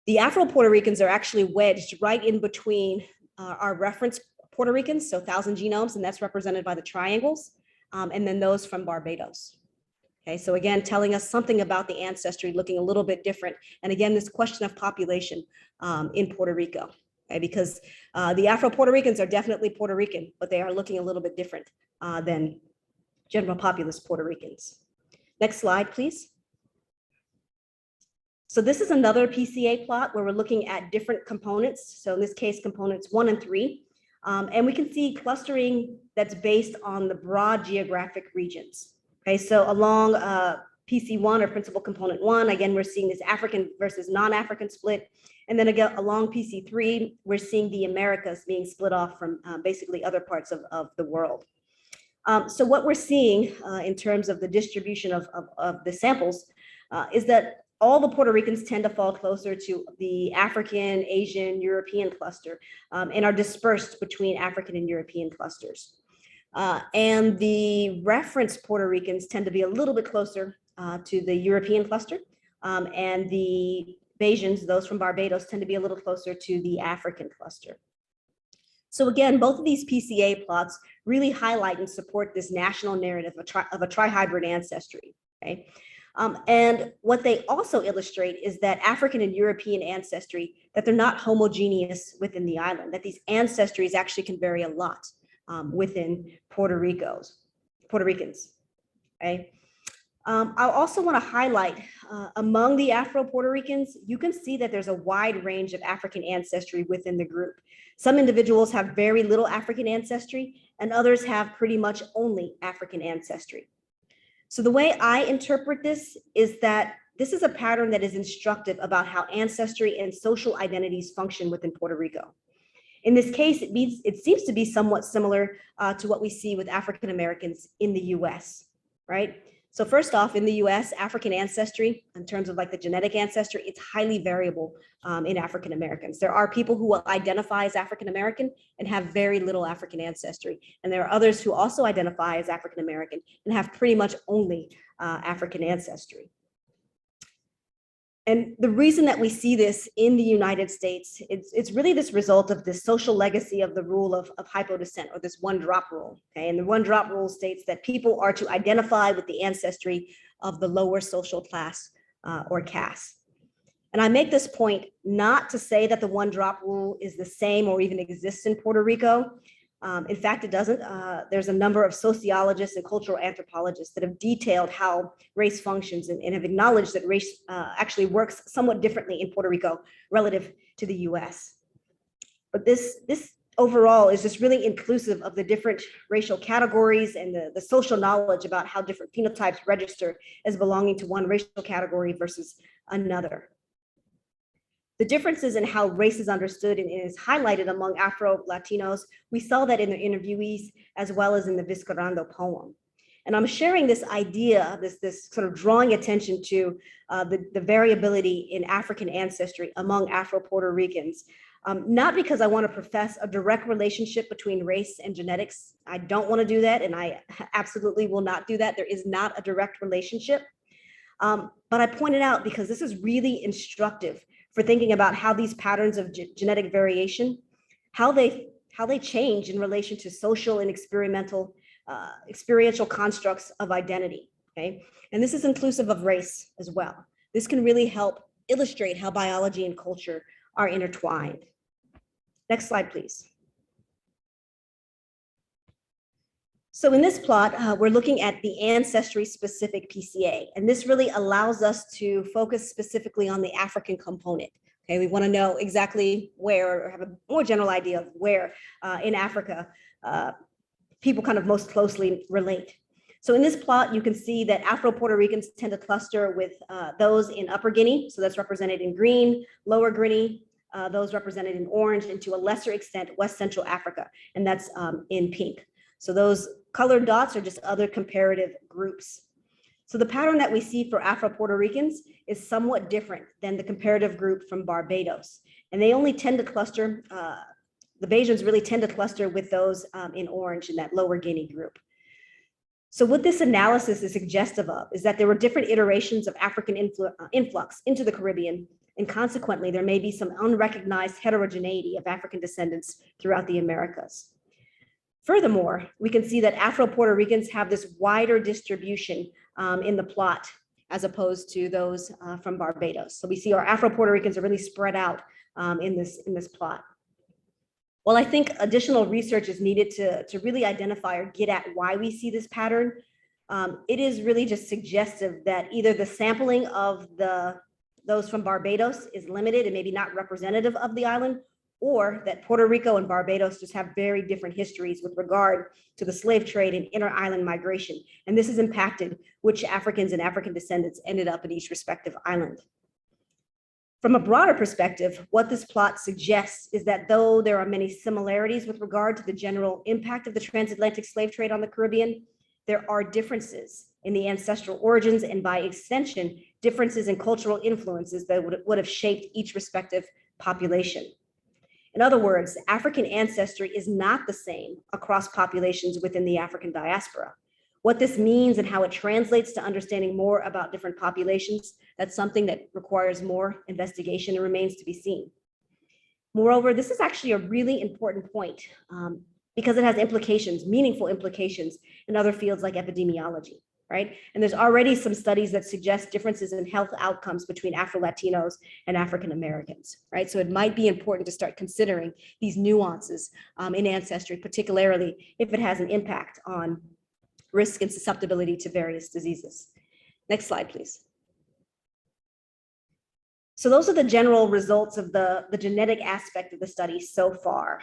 The Afro-Puerto Ricans are actually wedged right in between our reference Puerto Ricans, so 1,000 genomes, and that's represented by the triangles, and then those from Barbados. Okay, so again, telling us something about the ancestry looking a little bit different. And again, this question of population in Puerto Rico, okay, because the Afro-Puerto Ricans are definitely Puerto Rican, but they are looking a little bit different than general populace Puerto Ricans. Next slide, please. So this is another PCA plot where we're looking at different components. So in this case, components 1 and 3. And we can see clustering that's based on the broad geographic regions. Okay, so along PC1 or principal component 1, again, we're seeing this African versus non-African split. And then again, along PC3, we're seeing the Americas being split off from basically other parts of the world. So what we're seeing in terms of the distribution of the samples is that all the Puerto Ricans tend to fall closer to the African, Asian, European cluster and are dispersed between African and European clusters. And the reference Puerto Ricans tend to be a little bit closer to the European cluster, and the Bajans, those from Barbados, tend to be a little closer to the African cluster. So again, both of these PCA plots really highlight and support this national narrative of a trihybrid ancestry, okay? And what they also illustrate is that African and European ancestry, that they're not homogeneous within the island, that these ancestries actually can vary a lot within Puerto Ricans, okay? I also want to highlight among the Afro-Puerto Ricans, you can see that there's a wide range of African ancestry within the group. Some individuals have very little African ancestry and others have pretty much only African ancestry. So the way I interpret this is that this is a pattern that is instructive about how ancestry and social identities function within Puerto Rico. In this case, it seems to be somewhat similar to what we see with African Americans in the US, right? So first off, in the US, African ancestry, in terms of like the genetic ancestry, it's highly variable in African Americans. There are people who will identify as African American and have very little African ancestry. And there are others who also identify as African American and have pretty much only African ancestry. And the reason that we see this in the United States, it's really this result of this social legacy of the rule of hypodescent, or this one drop rule. Okay? And the one drop rule states that people are to identify with the ancestry of the lower social class or caste. And I make this point not to say that the one drop rule is the same or even exists in Puerto Rico. In fact, it doesn't. There's a number of sociologists and cultural anthropologists that have detailed how race functions and have acknowledged that race actually works somewhat differently in Puerto Rico relative to the US. But this overall is just really inclusive of the different racial categories and the social knowledge about how different phenotypes register as belonging to one racial category versus another. The differences in how race is understood and is highlighted among Afro-Latinos, we saw that in the interviewees as well as in the Vizcarrando poem. And I'm sharing this idea, this sort of drawing attention to the variability in African ancestry among Afro-Puerto Ricans, not because I want to profess a direct relationship between race and genetics. I don't want to do that, and I absolutely will not do that. There is not a direct relationship. But I point it out because this is really instructive for thinking about how these patterns of genetic variation, how they change in relation to social and experiential constructs of identity, okay? And this is inclusive of race as well. This can really help illustrate how biology and culture are intertwined. Next slide, please. So in this plot, we're looking at the ancestry-specific PCA, and this really allows us to focus specifically on the African component. Okay, we want to know exactly where, or have a more general idea of where in Africa people kind of most closely relate. So in this plot, you can see that Afro-Puerto Ricans tend to cluster with those in Upper Guinea, so that's represented in green, Lower Guinea, those represented in orange, and to a lesser extent, West Central Africa, and that's in pink. So those colored dots are just other comparative groups. So the pattern that we see for Afro-Puerto Ricans is somewhat different than the comparative group from Barbados. And they only tend to cluster, the Bajans really tend to cluster with those in orange in that Lower Guinea group. So what this analysis is suggestive of is that there were different iterations of African influx into the Caribbean, and consequently, there may be some unrecognized heterogeneity of African descendants throughout the Americas. Furthermore, we can see that Afro-Puerto Ricans have this wider distribution in the plot as opposed to those from Barbados. So we see our Afro-Puerto Ricans are really spread out in this plot. Well, I think additional research is needed to really identify or get at why we see this pattern. It is really just suggestive that either the sampling of those from Barbados is limited and maybe not representative of the island, or that Puerto Rico and Barbados just have very different histories with regard to the slave trade and inter-island migration. And this has impacted which Africans and African descendants ended up in each respective island. From a broader perspective, what this plot suggests is that though there are many similarities with regard to the general impact of the transatlantic slave trade on the Caribbean, there are differences in the ancestral origins and by extension, differences in cultural influences that would have shaped each respective population. In other words, African ancestry is not the same across populations within the African diaspora. What this means and how it translates to understanding more about different populations, that's something that requires more investigation and remains to be seen. Moreover, this is actually a really important point because it has implications, meaningful implications in other fields like epidemiology, right? And there's already some studies that suggest differences in health outcomes between Afro-Latinos and African Americans, right? So it might be important to start considering these nuances in ancestry, particularly if it has an impact on risk and susceptibility to various diseases. Next slide, please. So those are the general results of the genetic aspect of the study so far.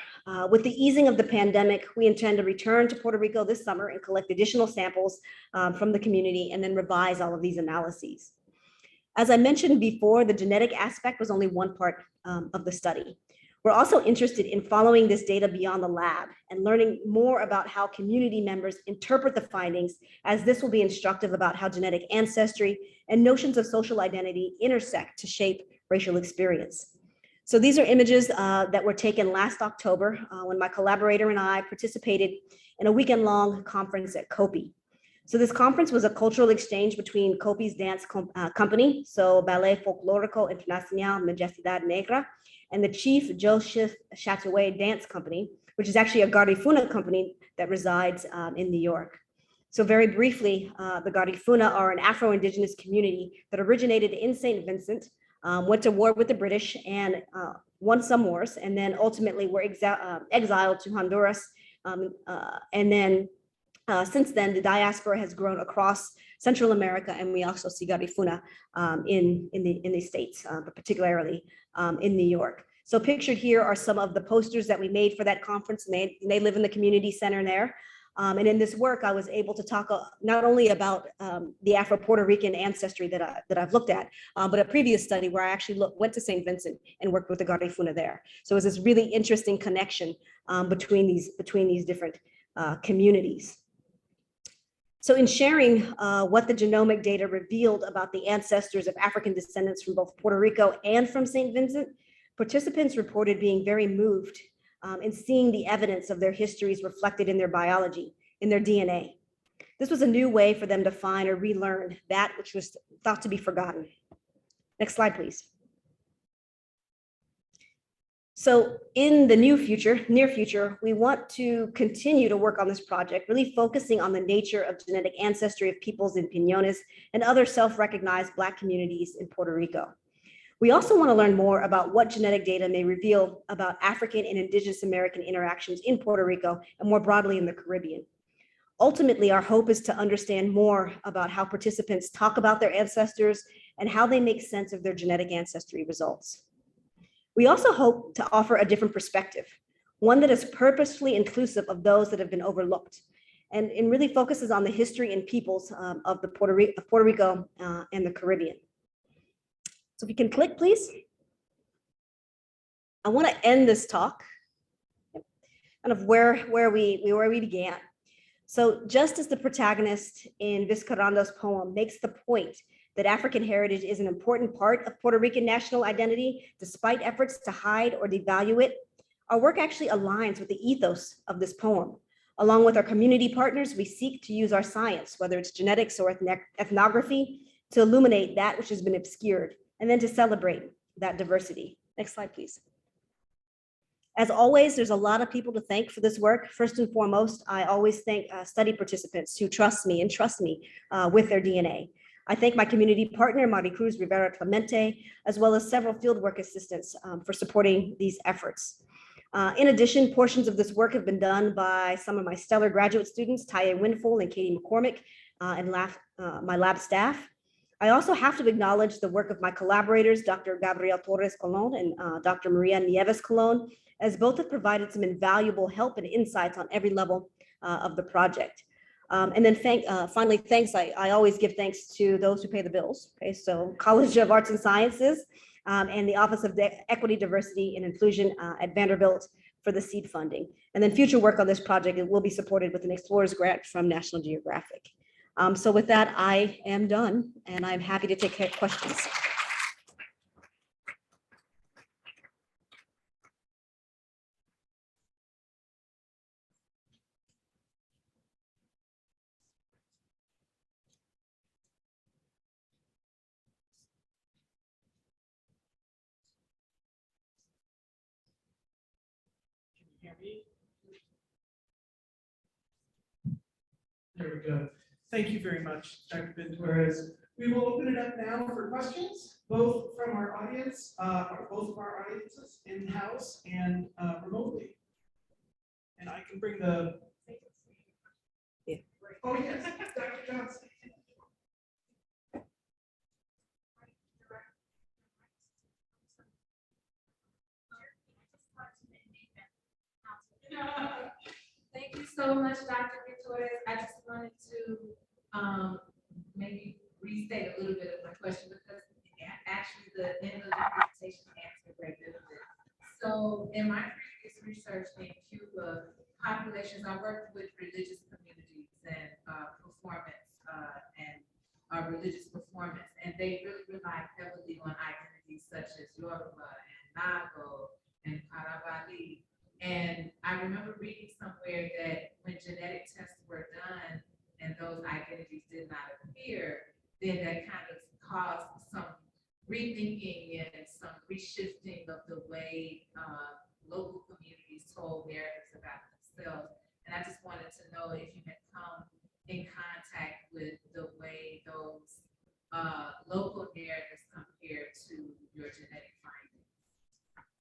With the easing of the pandemic, we intend to return to Puerto Rico this summer and collect additional samples from the community and then revise all of these analyses. As I mentioned before, the genetic aspect was only one part of the study. We're also interested in following this data beyond the lab and learning more about how community members interpret the findings, as this will be instructive about how genetic ancestry and notions of social identity intersect to shape racial experience. So these are images that were taken last October when my collaborator and I participated in a weekend-long conference at COPI. So this conference was a cultural exchange between COPI's dance company, so Ballet Folklórico Internacional Majestad Negra, and the chief Joseph Chatouet Dance Company, which is actually a Garifuna company that resides in New York. So very briefly, the Garifuna are an Afro-Indigenous community that originated in St. Vincent, went to war with the British and won some wars, and then ultimately were exiled to Honduras. And then since then, the diaspora has grown across Central America, and we also see Garifuna in the States, but particularly in New York. So pictured here are some of the posters that we made for that conference, and they live in the community center there. And in this work, I was able to talk not only about the Afro-Puerto Rican ancestry that I've looked at, but a previous study where I actually went to St. Vincent and worked with the Garifuna there. So it was this really interesting connection between these different communities. So in sharing what the genomic data revealed about the ancestors of African descendants from both Puerto Rico and from St. Vincent, participants reported being very moved in seeing the evidence of their histories reflected in their biology, in their DNA. This was a new way for them to find or relearn that which was thought to be forgotten. Next slide, please. So in the near future, we want to continue to work on this project, really focusing on the nature of genetic ancestry of peoples in Piñones and other self-recognized Black communities in Puerto Rico. We also want to learn more about what genetic data may reveal about African and Indigenous American interactions in Puerto Rico and more broadly in the Caribbean. Ultimately, our hope is to understand more about how participants talk about their ancestors and how they make sense of their genetic ancestry results. We also hope to offer a different perspective, one that is purposefully inclusive of those that have been overlooked, and really focuses on the history and peoples of Puerto Rico and the Caribbean. So if you can click, please. I want to end this talk kind of where we began. So just as the protagonist in Vizcarrando's poem makes the point that African heritage is an important part of Puerto Rican national identity, despite efforts to hide or devalue it, our work actually aligns with the ethos of this poem. Along with our community partners, we seek to use our science, whether it's genetics or ethnography, to illuminate that which has been obscured, and then to celebrate that diversity. Next slide, please. As always, there's a lot of people to thank for this work. First and foremost, I always thank study participants who trust me with their DNA. I thank my community partner, Maricruz Rivera Clemente, as well as several fieldwork assistants for supporting these efforts. In addition, portions of this work have been done by some of my stellar graduate students, Taya Winful and Katie McCormick, and my lab staff. I also have to acknowledge the work of my collaborators, Dr. Gabriel Torres Colon and Dr. Maria Nieves Colon, as both have provided some invaluable help and insights on every level of the project. And then finally, thanks. I always give thanks to those who pay the bills. Okay, so College of Arts and Sciences and the Office of Equity, Diversity, and Inclusion at Vanderbilt for the seed funding. And then future work on this project will be supported with an Explorers Grant from National Geographic. So with that, I am done, and I'm happy to take questions. Hear me? There we go. Thank you very much, Dr. Benn-Torres. We will open it up now for questions, both from our audience, both of our audiences in-house and remotely. And I can bring the. Yeah. Oh, yes, Dr. Johnson. Thank you so much, Dr. Benn-Torres. I just wanted to maybe restate a little bit of my question because actually the end of the presentation answered very good of it. So in my previous research in Cuba, populations, I worked with religious communities and performance and religious performance, and they really relied heavily on identities such as Yoruba and Nago and Karavali. And I remember reading somewhere that when genetic tests were done and those identities did not appear, then that kind of caused some rethinking and some reshifting of the way local communities told narratives about themselves. And I just wanted to know if you had come in contact with the way those local narratives compare to your genetic findings.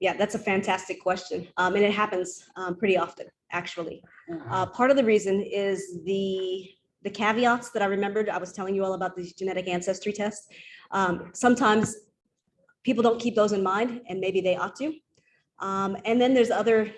Yeah, that's a fantastic question. And it happens pretty often, actually. Part of the reason is the caveats that I remembered. I was telling you all about these genetic ancestry tests. Sometimes people don't keep those in mind, and maybe they ought to. And then there's other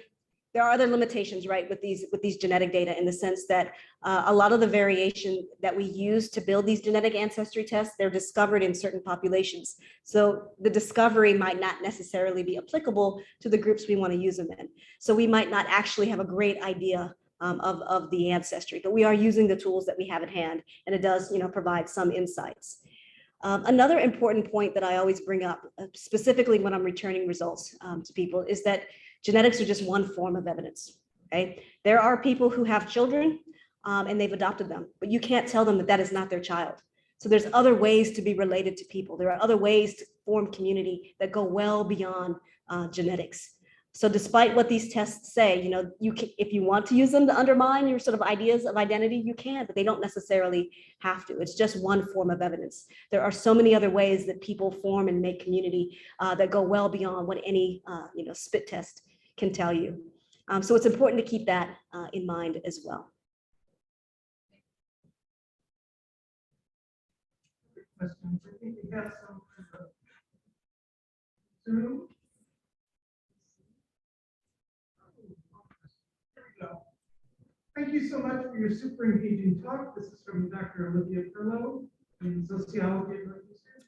there are other limitations, right, with these genetic data, in the sense that a lot of the variation that we use to build these genetic ancestry tests, they're discovered in certain populations. So the discovery might not necessarily be applicable to the groups we want to use them in. So we might not actually have a great idea of the ancestry, but we are using the tools that we have at hand, and it does, provide some insights. Another important point that I always bring up, specifically when I'm returning results to people, is that genetics are just one form of evidence. Okay, there are people who have children and they've adopted them, but you can't tell them that that is not their child. So there's other ways to be related to people. There are other ways to form community that go well beyond genetics. So despite what these tests say, you can, if you want to use them to undermine your sort of ideas of identity, you can, but they don't necessarily have to. It's just one form of evidence. There are so many other ways that people form and make community that go well beyond what any spit test can tell you. So it's important to keep that in mind as well. Questions? I think we have some Zoom. Thank you so much for your super engaging talk. This is from Dr. Olivia Furlow in Sociology and Research.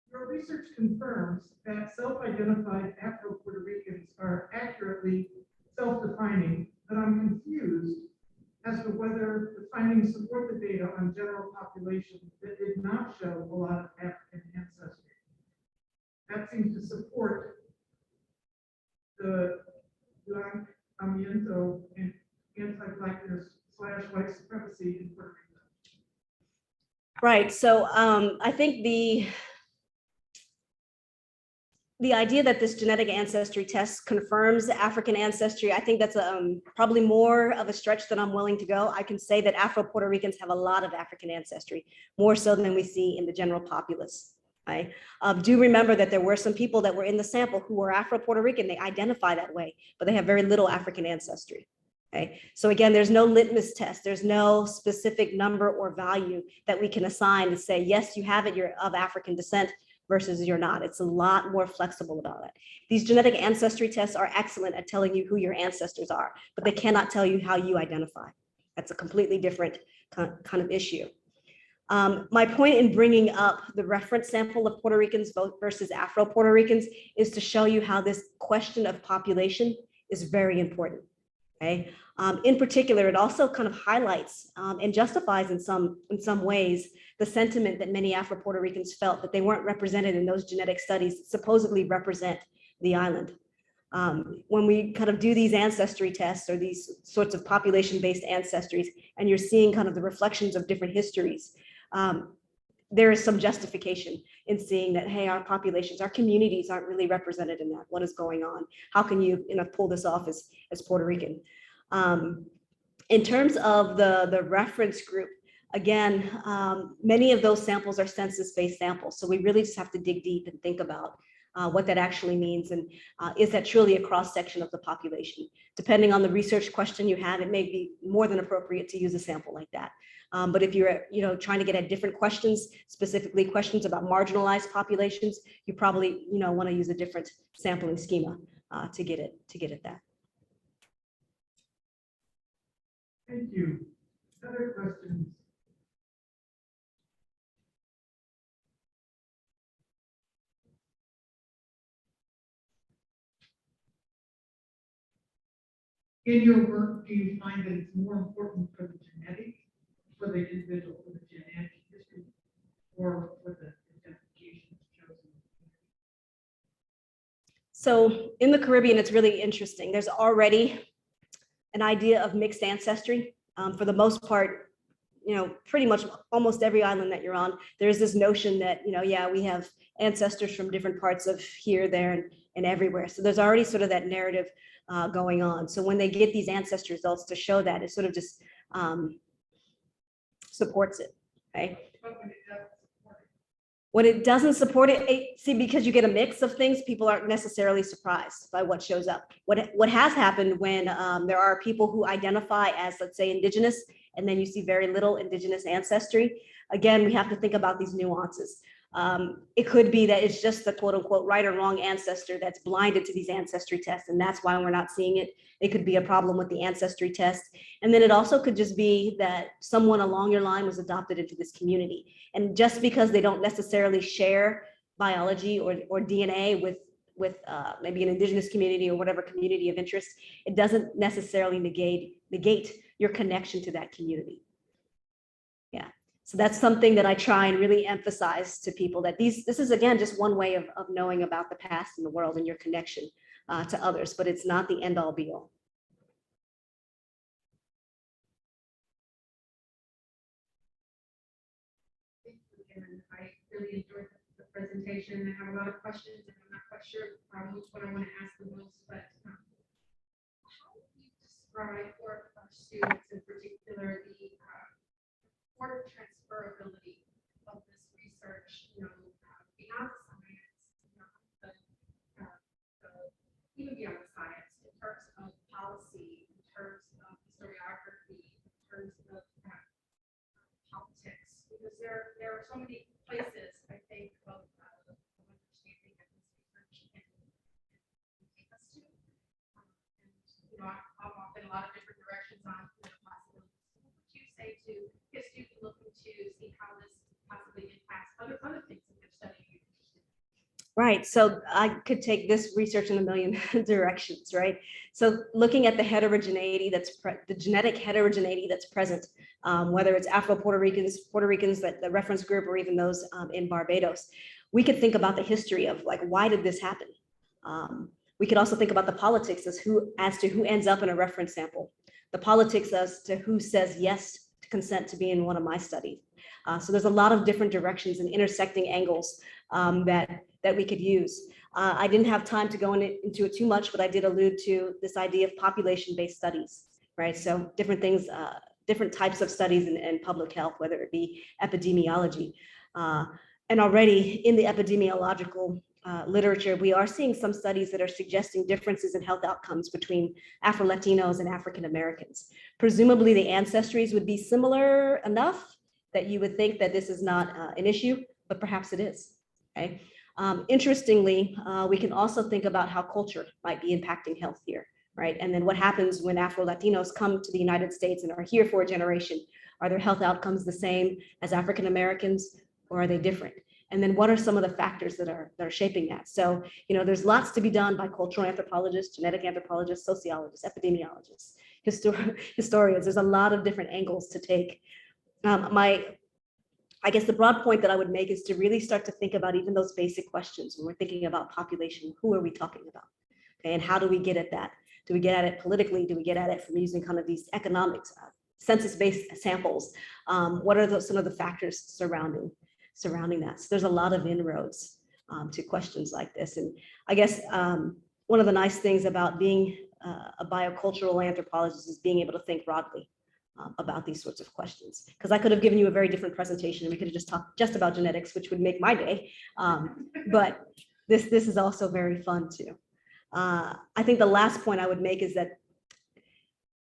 Your research confirms that self-identified Afro-Puerto Ricans are accurately self-defining, but I'm confused as to whether the findings support the data on general populations that did not show a lot of African ancestry. That seems to support the blanqueamiento and anti-blackness / white supremacy in Puerto Rico. Right. So I think the idea that this genetic ancestry test confirms African ancestry, I think that's probably more of a stretch than I'm willing to go. I can say that Afro-Puerto Ricans have a lot of African ancestry, more so than we see in the general populace. Right? Do remember that there were some people that were in the sample who were Afro-Puerto Rican. They identify that way, but they have very little African ancestry. Okay. So again, there's no litmus test. There's no specific number or value that we can assign to say, yes, you have it, you're of African descent versus you're not. It's a lot more flexible about it. These genetic ancestry tests are excellent at telling you who your ancestors are, but they cannot tell you how you identify. That's a completely different kind of issue. My point in bringing up the reference sample of Puerto Ricans versus Afro-Puerto Ricans is to show you how this question of population is very important. Okay. In particular, it also kind of highlights and justifies in some ways the sentiment that many Afro-Puerto Ricans felt that they weren't represented in those genetic studies that supposedly represent the island. When we kind of do these ancestry tests or these sorts of population-based ancestries, and you're seeing kind of the reflections of different histories, there is some justification in seeing that, hey, our populations, our communities aren't really represented in that. What is going on? How can you pull this off as Puerto Rican? In terms of the reference group, again, many of those samples are census-based samples. So we really just have to dig deep and think about what that actually means. And is that truly a cross-section of the population? Depending on the research question you have, it may be more than appropriate to use a sample like that. But if you're trying to get at different questions, specifically questions about marginalized populations, you probably want to use a different sampling schema to get at that. Thank you. Other questions? In your work, do you find that it's more important for the genetic, for the individual, for the genetic history, or for the identification chosen? So in the Caribbean, it's really interesting. There's already an idea of mixed ancestry. For the most part, pretty much almost every island that you're on, there's this notion that, yeah, we have ancestors from different parts of here, there, and everywhere. So there's already sort of that narrative going on. So when they get these ancestry results to show that, it sort of just supports it, okay? When it doesn't support it, see, because you get a mix of things, people aren't necessarily surprised by what shows up. What has happened when there are people who identify as, let's say, indigenous, and then you see very little indigenous ancestry, again, we have to think about these nuances. It could be that it's just the quote unquote right or wrong ancestor that's blinded to these ancestry tests, and that's why we're not seeing it. It could be a problem with the ancestry test. And then it also could just be that someone along your line was adopted into this community. And just because they don't necessarily share biology or DNA with maybe an indigenous community or whatever community of interest, it doesn't necessarily negate your connection to that community. Yeah, so that's something that I try and really emphasize to people, that this is, again, just one way of knowing about the past and the world and your connection to others, but it's not the end all be all. I really enjoyed the presentation. I have a lot of questions, and I'm not quite sure which one I want to ask the most, but how would you describe for our students in particular the important transferability of this research, beyond science, even beyond science, in terms of policy, in terms of historiography, in terms of politics, because there are so many places, I think, of understanding that this research can take us to. I'm off in a lot of different directions on possibilities. What would you say to a student looking to see how this possibly impacts other things that they're studying? Right, so I could take this research in a million directions, right? So looking at the heterogeneity the genetic heterogeneity that's present, whether it's Afro-Puerto Ricans, that the reference group, or even those in Barbados, we could think about the history of, like, why did this happen? We could also think about the politics as to who ends up in a reference sample, the politics as to who says yes to consent to be in one of my studies. So there's a lot of different directions and intersecting angles that we could use. I didn't have time to go into it too much, but I did allude to this idea of population-based studies, right? So different things, different types of studies in public health, whether it be epidemiology. And already in the epidemiological literature, we are seeing some studies that are suggesting differences in health outcomes between Afro-Latinos and African Americans. Presumably the ancestries would be similar enough that you would think that this is not an issue, but perhaps it is, okay? Interestingly, we can also think about how culture might be impacting health here, right? And then what happens when Afro-Latinos come to the United States and are here for a generation? Are their health outcomes the same as African Americans, or are they different? And then what are some of the factors that are shaping that? So, there's lots to be done by cultural anthropologists, genetic anthropologists, sociologists, epidemiologists, historians. There's a lot of different angles to take. I guess the broad point that I would make is to really start to think about even those basic questions when we're thinking about population. Who are we talking about? Okay, and how do we get at that? Do we get at it politically? Do we get at it from using kind of these economics, census-based samples? What are some of the factors surrounding that? So there's a lot of inroads to questions like this. And I guess one of the nice things about being a biocultural anthropologist is being able to think broadly about these sorts of questions. Because I could have given you a very different presentation and we could have just talked just about genetics, which would make my day. But this is also very fun too. I think the last point I would make is that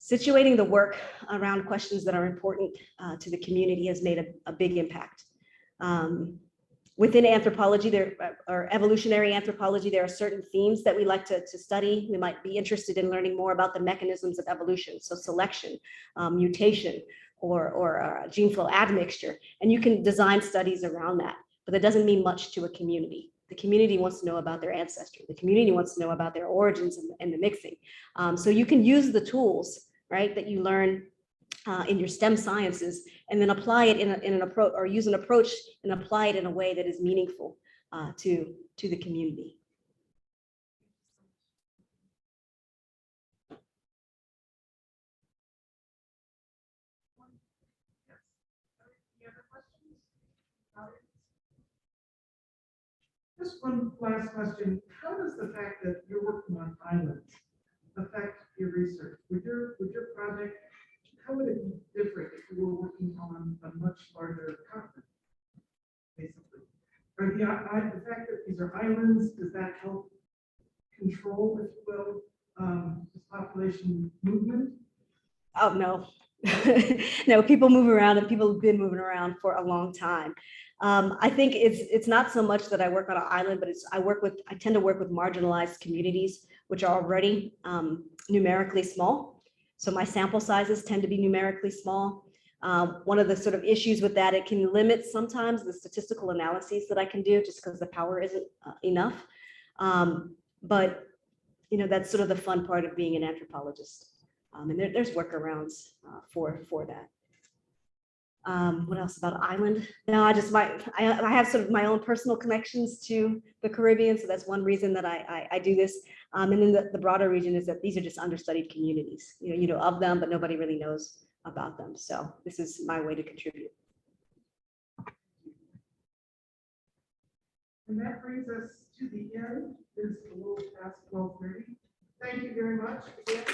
situating the work around questions that are important to the community has made a big impact. Within anthropology, or evolutionary anthropology, there are certain themes that we like to study. We might be interested in learning more about the mechanisms of evolution, so selection, mutation, or gene flow admixture, and you can design studies around that, but that doesn't mean much to a community. The community wants to know about their ancestry. The community wants to know about their origins and the mixing. So you can use the tools, right, that you learn in your STEM sciences, and then apply it in an approach, or use an approach and apply it in a way that is meaningful to the community. Just one last question. How does the fact that you're working on islands affect your research? With your project, how would it be different if you were working on a much larger continent, basically? Or the fact that these are islands, does that help control, if you will, this population movement? Oh, no, No, people move around and people have been moving around for a long time. I think it's not so much that I work on an island, but I tend to work with marginalized communities, which are already numerically small. So my sample sizes tend to be numerically small. One of the sort of issues with that, it can limit sometimes the statistical analyses that I can do just because the power isn't enough. But that's sort of the fun part of being an anthropologist. And there's workarounds for that. What else about island? No, I have sort of my own personal connections to the Caribbean, so that's one reason that I do this. And then the broader region is that these are just understudied communities. You know of them, but nobody really knows about them. So this is my way to contribute. And that brings us to the end. It's a little past 12:30. Thank you very much again